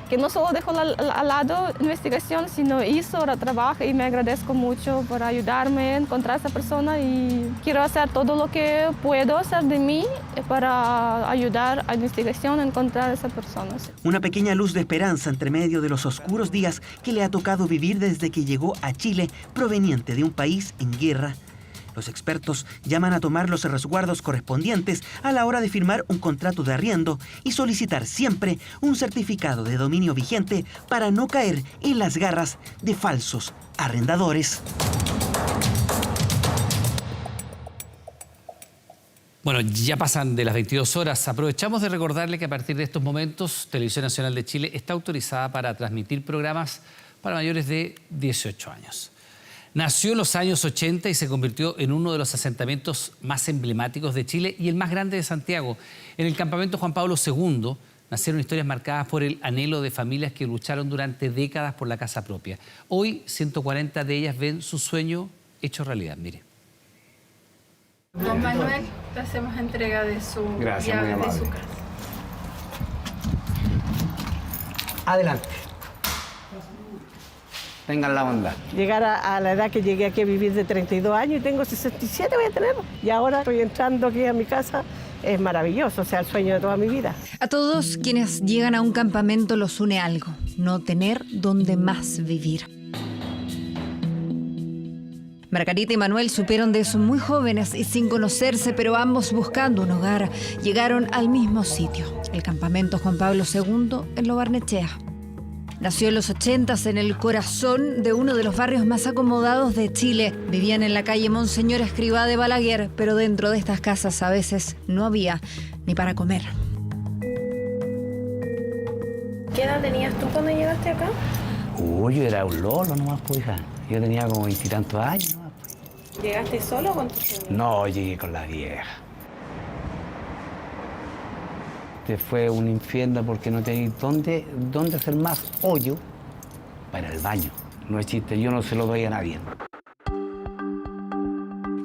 Speaker 5: que no solo dejó al lado la investigación, sino hizo, ahora trabaja y me agradezco mucho por ayudarme a encontrar a esa persona y quiero hacer todo lo que puedo hacer de mí para ayudar a la investigación a encontrar a esa persona.
Speaker 30: Una pequeña luz de esperanza entre medio de los oscuros días que le ha tocado vivir desde que llegó a Chile, proveniente de un país en guerra. Los expertos llaman a tomar los resguardos correspondientes a la hora de firmar un contrato de arriendo y solicitar siempre un certificado de dominio vigente para no caer en las garras de falsos arrendadores.
Speaker 9: Bueno, ya pasan de las 22 horas. Aprovechamos de recordarle que a partir de estos momentos, Televisión Nacional de Chile está autorizada para transmitir programas para mayores de 18 años. Nació en los años 80 y se convirtió en uno de los asentamientos más emblemáticos de Chile y el más grande de Santiago. En el campamento Juan Pablo II nacieron historias marcadas por el anhelo de familias que lucharon durante décadas por la casa propia. Hoy, 140 de ellas ven su sueño hecho realidad. Mire.
Speaker 8: Don Manuel, le hacemos entrega de su llave de su casa.
Speaker 12: Adelante. Tengan la onda.
Speaker 13: Llegar a la edad que llegué aquí a vivir de 32 años y tengo 67, voy a tener. Y ahora estoy entrando aquí a mi casa. Es maravilloso, o sea, el sueño de toda mi vida.
Speaker 3: A todos quienes llegan a un campamento los une algo, no tener donde más vivir. Margarita y Manuel supieron de eso muy jóvenes y sin conocerse, pero ambos buscando un hogar, llegaron al mismo sitio, el campamento Juan Pablo II en Lo Barnechea. Nació en los 80s en el corazón de uno de los barrios más acomodados de Chile. Vivían en la calle Monseñor Escrivá de Balaguer, pero dentro de estas casas a veces no había ni para comer.
Speaker 8: ¿Qué edad tenías tú cuando llegaste acá?
Speaker 12: Yo era un lolo nomás, pues, hija. Yo tenía como 20 y tantos años nomás.
Speaker 8: ¿Llegaste solo o con tus amigos?
Speaker 12: No, llegué con la vieja. Fue un infierno porque no tenía dónde hacer más hoyo para el baño. No es chiste, yo no se lo doy a nadie.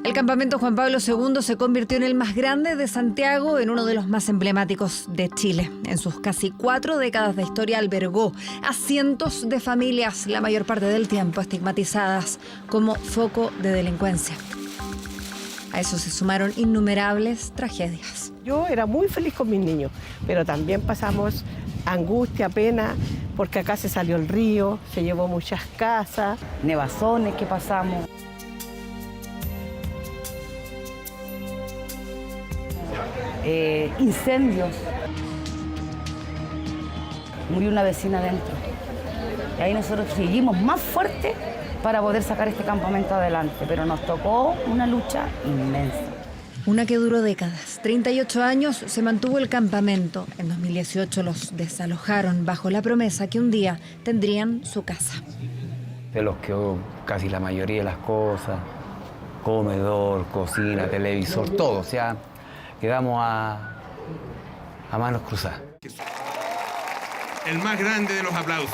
Speaker 3: El campamento Juan Pablo II se convirtió en el más grande de Santiago, en uno de los más emblemáticos de Chile. En sus casi 4 décadas de historia albergó a cientos de familias, la mayor parte del tiempo estigmatizadas como foco de delincuencia. A eso se sumaron innumerables tragedias.
Speaker 13: Yo era muy feliz con mis niños, pero también pasamos angustia, pena, porque acá se salió el río, se llevó muchas casas.
Speaker 15: Nevazones que pasamos. Incendios. Murió una vecina adentro. Y ahí nosotros seguimos más fuerte para poder sacar este campamento adelante, pero nos tocó una lucha inmensa.
Speaker 3: Una que duró décadas. 38 años se mantuvo el campamento. En 2018 los desalojaron bajo la promesa que un día tendrían su casa.
Speaker 12: De los que casi la mayoría de las cosas, comedor, cocina, televisor, todo. O sea, quedamos a manos cruzadas.
Speaker 17: El más grande de los aplausos.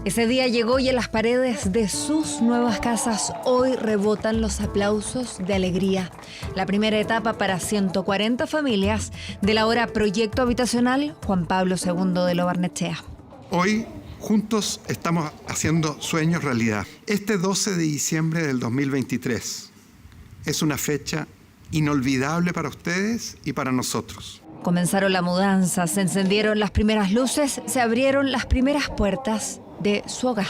Speaker 3: Ese día llegó y en las paredes de sus nuevas casas hoy rebotan los aplausos de alegría. La primera etapa para 140 familias del ahora proyecto habitacional Juan Pablo II de Lo Barnechea.
Speaker 18: Hoy juntos estamos haciendo sueños realidad. Este 12 de diciembre del 2023 es una fecha inolvidable para ustedes y para nosotros.
Speaker 3: Comenzaron la mudanza, se encendieron las primeras luces, se abrieron las primeras puertas de su hogar.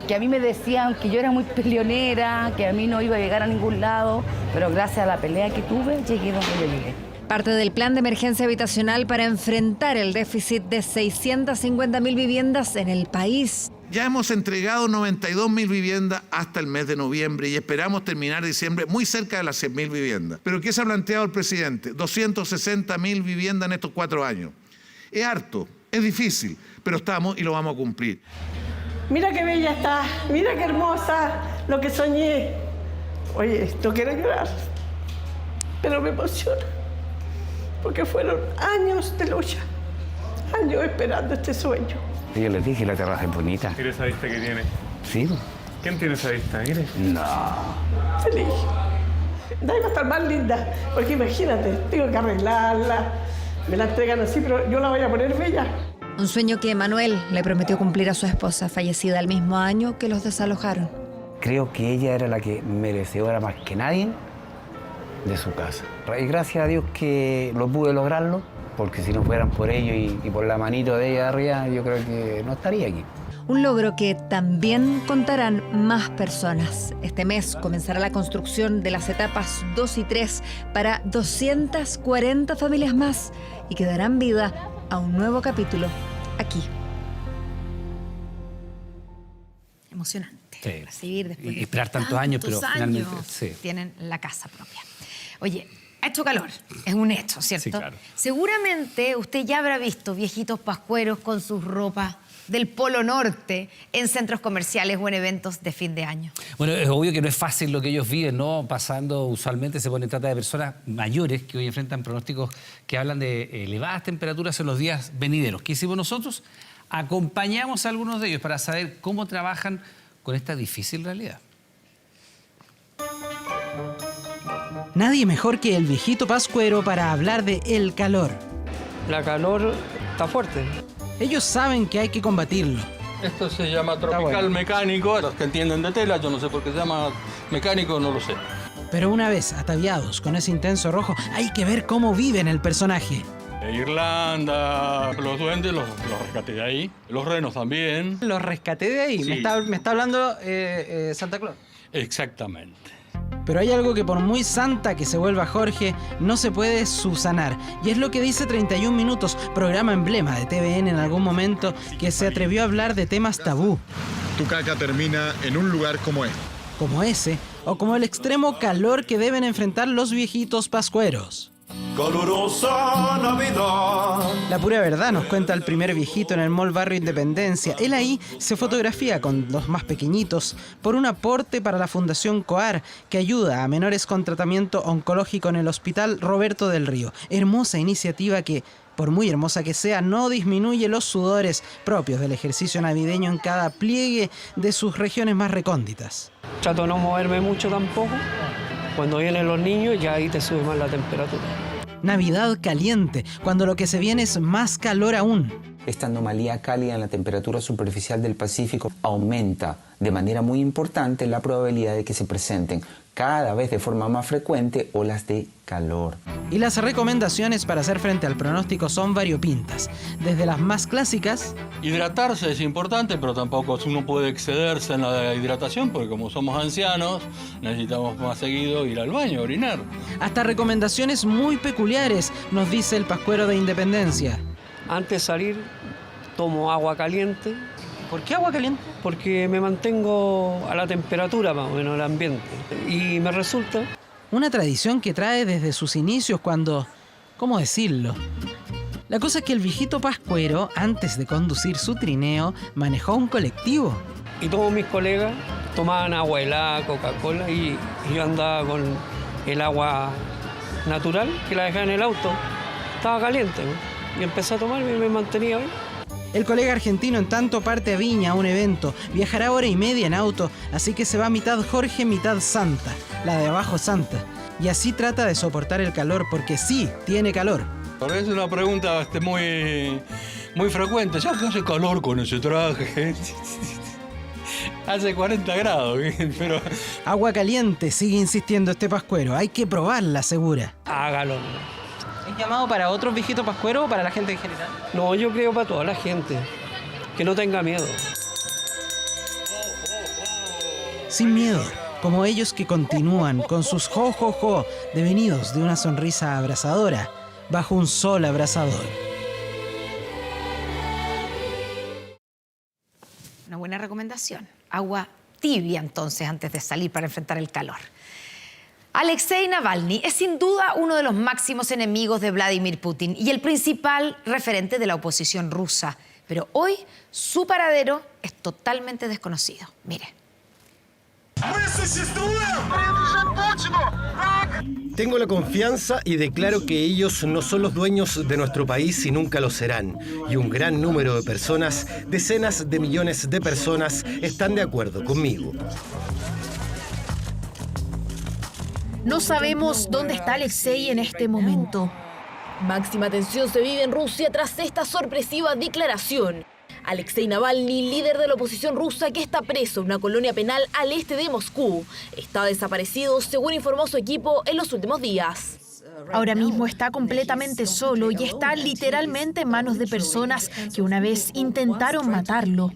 Speaker 15: Que a mí me decían que yo era muy peleonera, que a mí no iba a llegar a ningún lado, pero gracias a la pelea que tuve, llegué donde yo llegué.
Speaker 3: Parte del plan de emergencia habitacional para enfrentar el déficit de 650.000 viviendas en el país.
Speaker 1: Ya hemos entregado 92.000 viviendas hasta el mes de noviembre y esperamos terminar diciembre muy cerca de las 100.000 viviendas. ¿Pero qué se ha planteado el presidente? 260.000 viviendas en estos 4 años. Es harto, es difícil, pero estamos y lo vamos a cumplir.
Speaker 13: Mira qué bella está, mira qué hermosa, lo que soñé. Oye, no quiero llorar, pero me emociona, porque fueron años de lucha, años esperando este sueño.
Speaker 12: Yo les dije, la terraza es bonita.
Speaker 4: ¿Mira esa vista que tiene?
Speaker 12: Sí.
Speaker 4: ¿Quién tiene esa vista? ¿Mire?
Speaker 12: No.
Speaker 13: Feliz. Debe estar más linda, porque imagínate, tengo que arreglarla, me la entregan así, pero yo la voy a poner bella.
Speaker 10: Un sueño que Manuel le prometió cumplir a su esposa, fallecida el mismo año que los desalojaron.
Speaker 12: Creo que ella era la que merecedora más que nadie de su casa. Y gracias a Dios que lo pude lograrlo, porque si no fueran por ello y por la manito de ella arriba, yo creo que no estaría aquí.
Speaker 10: Un logro que también contarán más personas. Este mes comenzará la construcción de las etapas 2 y 3 para 240 familias más y que darán vida a un nuevo capítulo aquí. Emocionante.
Speaker 9: Sí.
Speaker 10: Recibir después
Speaker 9: y esperar tantos años, pero finalmente sí.
Speaker 3: Tienen la casa propia. Oye, ha hecho calor, es un hecho, ¿cierto?
Speaker 9: Sí, claro.
Speaker 3: Seguramente usted ya habrá visto viejitos pascueros con sus ropas del Polo Norte en centros comerciales o en eventos de fin de año.
Speaker 9: Bueno, es obvio que no es fácil lo que ellos viven, ¿no? Pasando, usualmente se pone trata de personas mayores que hoy enfrentan pronósticos que hablan de elevadas temperaturas en los días venideros. ¿Qué hicimos nosotros? Acompañamos a algunos de ellos para saber cómo trabajan con esta difícil realidad.
Speaker 14: Nadie mejor que el viejito pascuero para hablar de el calor.
Speaker 16: La calor está fuerte.
Speaker 14: Ellos saben que hay que combatirlo.
Speaker 19: Esto se llama tropical mecánico. Los que entienden de tela, yo no sé por qué se llama mecánico, no lo sé.
Speaker 14: Pero una vez ataviados con ese intenso rojo, hay que ver cómo viven el personaje.
Speaker 19: Irlanda, los duendes los rescaté de ahí. Los renos también.
Speaker 14: Los rescaté de ahí.
Speaker 19: Sí.
Speaker 14: Me está hablando Santa Claus.
Speaker 19: Exactamente.
Speaker 14: Pero hay algo que por muy santa que se vuelva Jorge, no se puede subsanar. Y es lo que dice 31 Minutos, programa emblema de TVN en algún momento, que se atrevió a hablar de temas tabú.
Speaker 20: Tu caca termina en un lugar como este.
Speaker 14: Como ese, o como el extremo calor que deben enfrentar los viejitos pascueros.
Speaker 26: Calurosa Navidad.
Speaker 14: La pura verdad, nos cuenta el primer viejito en el Mall Barrio Independencia. Él ahí se fotografía con los más pequeñitos por un aporte para la Fundación COAR, que ayuda a menores con tratamiento oncológico en el Hospital Roberto del Río. Hermosa iniciativa que, por muy hermosa que sea, no disminuye los sudores propios del ejercicio navideño en cada pliegue de sus regiones más recónditas.
Speaker 16: Trato de no moverme mucho tampoco. Cuando vienen los niños, ya ahí te sube más la temperatura.
Speaker 14: Navidad caliente, cuando lo que se viene es más calor aún.
Speaker 21: Esta anomalía cálida en la temperatura superficial del Pacífico aumenta de manera muy importante la probabilidad de que se presenten cada vez de forma más frecuente olas de calor.
Speaker 14: Y las recomendaciones para hacer frente al pronóstico son variopintas, desde las más clásicas.
Speaker 19: Hidratarse es importante, pero tampoco uno puede excederse en la hidratación, porque como somos ancianos, necesitamos más seguido ir al baño, orinar.
Speaker 14: Hasta recomendaciones muy peculiares, nos dice el pascuero de Independencia.
Speaker 16: Antes de salir, tomo agua caliente.
Speaker 14: ¿Por qué agua caliente?
Speaker 16: Porque me mantengo a la temperatura más o menos del ambiente. Y me resulta.
Speaker 14: Una tradición que trae desde sus inicios cuando... ¿Cómo decirlo? La cosa es que el viejito pascuero, antes de conducir su trineo, manejó un colectivo.
Speaker 16: Y todos mis colegas tomaban agua helada, Coca-Cola, y yo andaba con el agua natural que la dejaba en el auto. Estaba caliente, ¿no? Y empecé a tomarme y me mantenía ahí.
Speaker 14: El colega argentino en tanto parte a Viña a un evento, viajará hora y media en auto, así que se va mitad Jorge, mitad Santa, la de abajo Santa. Y así trata de soportar el calor, porque sí, tiene calor.
Speaker 19: Es una pregunta muy frecuente. ¿Ya que hace calor con ese traje? Hace 40 grados, pero...
Speaker 14: Agua caliente, sigue insistiendo este pascuero, hay que probarla, asegura.
Speaker 16: Hágalo.
Speaker 14: ¿Es llamado para otros viejitos pascueros o para la gente en general?
Speaker 16: No, yo creo para toda la gente. Que no tenga miedo.
Speaker 14: Sin miedo, como ellos que continúan con sus jo, devenidos de una sonrisa abrasadora, bajo un sol abrasador.
Speaker 3: buena recomendación. Agua tibia entonces antes de salir para enfrentar el calor. Alexei Navalny es sin duda uno de los máximos enemigos de Vladimir Putin y el principal referente de la oposición rusa. Pero hoy su paradero es totalmente desconocido. Mire.
Speaker 2: Tengo la confianza y declaro que ellos no son los dueños de nuestro país y nunca lo serán. Y un gran número de personas, decenas de millones de personas, están de acuerdo conmigo.
Speaker 6: No sabemos dónde está Alexei en este momento. Máxima tensión se vive en Rusia tras esta sorpresiva declaración. Alexei Navalny, líder de la oposición rusa que está preso en una colonia penal al este de Moscú, está desaparecido, según informó su equipo en los últimos días.
Speaker 8: Ahora mismo está completamente solo y está literalmente en manos de personas que una vez intentaron matarlo.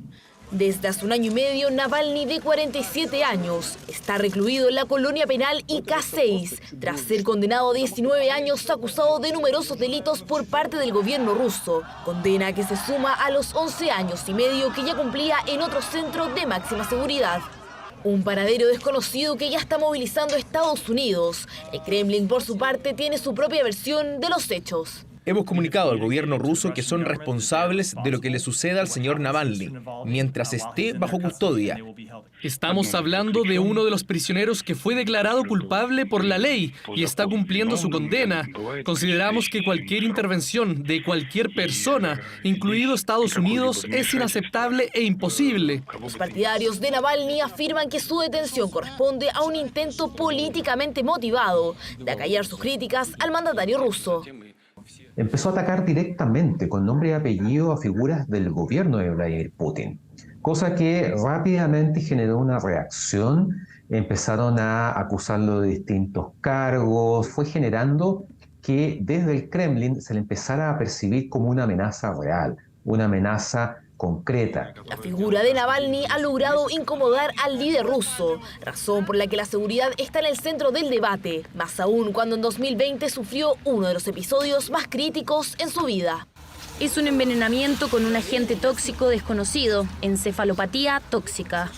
Speaker 6: Desde hace 1 año y medio, Navalny, de 47 años, está recluido en la colonia penal IK6, tras ser condenado a 19 años acusado de numerosos delitos por parte del gobierno ruso, condena que se suma a los 11 años y medio que ya cumplía en otro centro de máxima seguridad. Un paradero desconocido que ya está movilizando a Estados Unidos. El Kremlin, por su parte, tiene su propia versión de los hechos.
Speaker 11: Hemos comunicado al gobierno ruso que son responsables de lo que le suceda al señor Navalny, mientras esté bajo custodia.
Speaker 22: Estamos hablando de uno de los prisioneros que fue declarado culpable por la ley y está cumpliendo su condena. Consideramos que cualquier intervención de cualquier persona, incluido Estados Unidos, es inaceptable e imposible.
Speaker 6: Los partidarios de Navalny afirman que su detención corresponde a un intento políticamente motivado de acallar sus críticas al mandatario ruso.
Speaker 23: Empezó a atacar directamente con nombre y apellido a figuras del gobierno de Vladimir Putin, cosa que rápidamente generó una reacción. Empezaron a acusarlo de distintos cargos, fue generando que desde el Kremlin se le empezara a percibir como una amenaza real, una amenaza concreta.
Speaker 6: La figura de Navalny ha logrado incomodar al líder ruso, razón por la que la seguridad está en el centro del debate, más aún cuando en 2020 sufrió uno de los episodios más críticos en su vida.
Speaker 24: Es un envenenamiento con un agente tóxico desconocido, encefalopatía tóxica.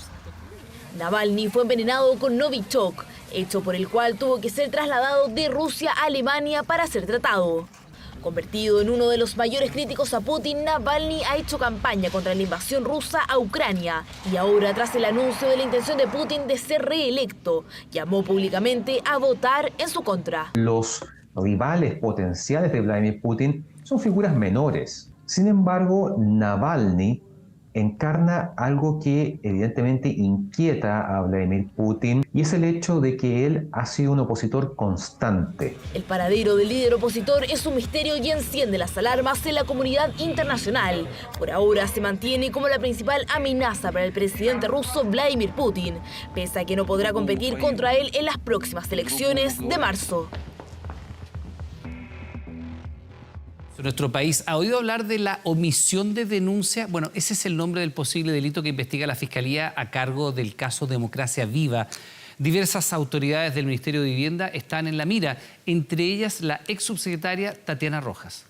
Speaker 6: Navalny fue envenenado con Novichok, hecho por el cual tuvo que ser trasladado de Rusia a Alemania para ser tratado. Convertido en uno de los mayores críticos a Putin, Navalny ha hecho campaña contra la invasión rusa a Ucrania y ahora, tras el anuncio de la intención de Putin de ser reelecto, llamó públicamente a votar en su contra.
Speaker 23: Los rivales potenciales de Vladimir Putin son figuras menores. Sin embargo, Navalny encarna algo que evidentemente inquieta a Vladimir Putin y es el hecho de que él ha sido un opositor constante.
Speaker 6: El paradero del líder opositor es un misterio y enciende las alarmas en la comunidad internacional. Por ahora se mantiene como la principal amenaza para el presidente ruso Vladimir Putin, pese a que no podrá competir contra él en las próximas elecciones de marzo.
Speaker 9: Nuestro país ha oído hablar de la omisión de denuncia. Bueno, ese es el nombre del posible delito que investiga la Fiscalía a cargo del caso Democracia Viva. Diversas autoridades del Ministerio de Vivienda están en la mira, entre ellas la ex subsecretaria Tatiana Rojas.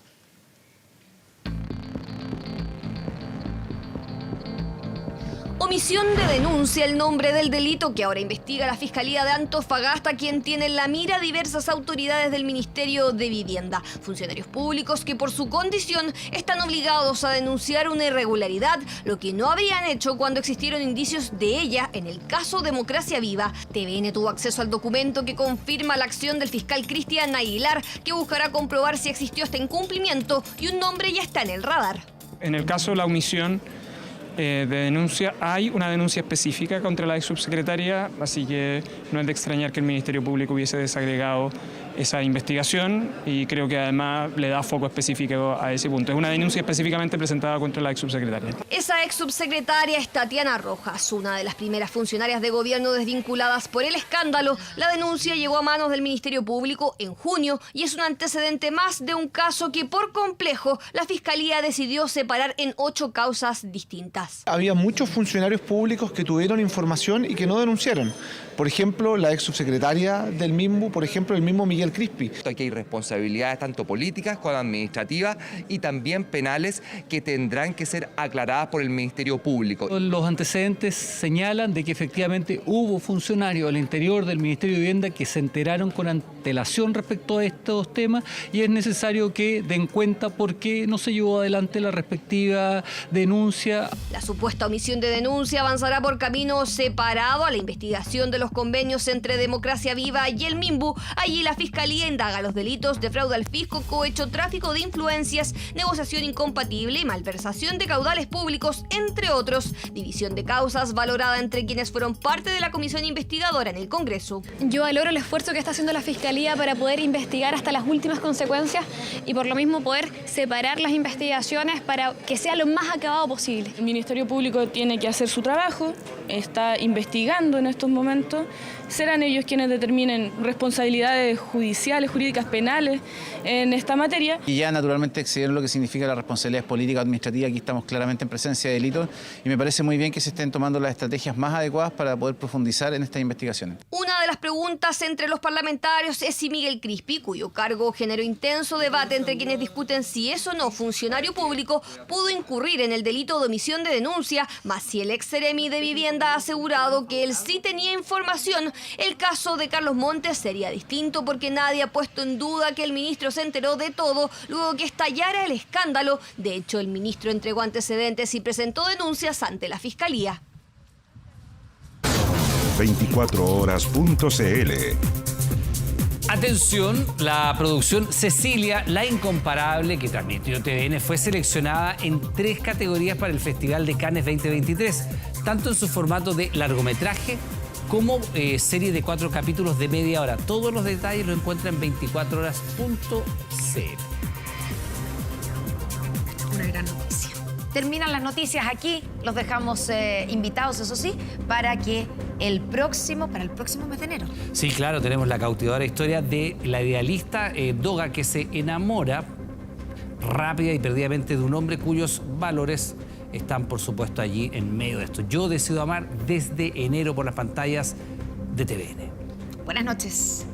Speaker 24: Omisión de denuncia, el nombre del delito que ahora investiga la Fiscalía de Antofagasta, quien tiene en la mira a diversas autoridades del Ministerio de Vivienda. Funcionarios públicos que por su condición están obligados a denunciar una irregularidad, lo que no habían hecho cuando existieron indicios de ella en el caso Democracia Viva. TVN tuvo acceso al documento que confirma la acción del fiscal Cristian Aguilar, que buscará comprobar si existió este incumplimiento y un nombre ya está en el radar.
Speaker 4: En el caso de la omisión de denuncia, hay una denuncia específica contra la ex subsecretaria, así que no es de extrañar que el Ministerio Público hubiese desagregado esa investigación y creo que además le da foco específico a ese punto. Es una denuncia específicamente presentada contra la ex subsecretaria.
Speaker 24: Esa ex subsecretaria es Tatiana Rojas, una de las primeras funcionarias de gobierno desvinculadas por el escándalo. La denuncia llegó a manos del Ministerio Público en junio y es un antecedente más de un caso que, por complejo, la Fiscalía decidió separar en 8 causas distintas.
Speaker 25: Había muchos funcionarios públicos que tuvieron información y que no denunciaron.
Speaker 5: Por ejemplo, la ex subsecretaria del MIMBU, por ejemplo, el mismo Miguel Crispi.
Speaker 7: Aquí hay responsabilidades tanto políticas como administrativas y también penales que tendrán que ser aclaradas por el Ministerio Público.
Speaker 15: Los antecedentes señalan de que efectivamente hubo funcionarios al interior del Ministerio de Vivienda que se enteraron con antelación respecto a estos temas y es necesario que den cuenta por qué no se llevó adelante la respectiva denuncia.
Speaker 24: La supuesta omisión de denuncia avanzará por camino separado a la investigación de los convenios entre Democracia Viva y el MIMBU. Allí la Fiscalía indaga los delitos de fraude al fisco, cohecho, tráfico de influencias, negociación incompatible y malversación de caudales públicos, entre otros. División de causas valorada entre quienes fueron parte de la comisión investigadora en el Congreso.
Speaker 17: Yo valoro el esfuerzo que está haciendo la Fiscalía para poder investigar hasta las últimas consecuencias y por lo mismo poder separar las investigaciones para que sea lo más acabado posible.
Speaker 18: El Ministerio Público tiene que hacer su trabajo, está investigando en estos momentos. Serán ellos quienes determinen responsabilidades judiciales, jurídicas, penales en esta materia.
Speaker 25: Y ya naturalmente excedieron lo que significa la responsabilidad política administrativa. Aquí estamos claramente en presencia de delitos y me parece muy bien que se estén tomando las estrategias más adecuadas para poder profundizar en estas investigaciones.
Speaker 24: Una de las preguntas entre los parlamentarios es si Miguel Crispi, cuyo cargo generó intenso debate entre quienes discuten si es o no funcionario público, pudo incurrir en el delito de omisión de denuncia, más si el ex seremi de Vivienda ha asegurado que él sí tenía información. El caso de Carlos Montes sería distinto porque nadie ha puesto en duda que el ministro se enteró de todo luego que estallara el escándalo. De hecho, el ministro entregó antecedentes y presentó denuncias ante la Fiscalía.
Speaker 27: 24horas.cl.
Speaker 9: Atención, la producción Cecilia, la incomparable que transmitió TVN fue seleccionada en 3 categorías para el Festival de Cannes 2023, tanto en su formato de largometraje como serie de 4 capítulos de media hora. Todos los detalles los encuentran en 24horas.cl.
Speaker 3: Una gran noticia. Terminan las noticias aquí, los dejamos invitados, eso sí, para el próximo mes de enero.
Speaker 9: Sí, claro, tenemos la cautivadora historia de la idealista Doga que se enamora rápida y perdidamente de un hombre cuyos valores están, por supuesto, allí en medio de esto. Yo decido amar desde enero por las pantallas de TVN.
Speaker 3: Buenas noches.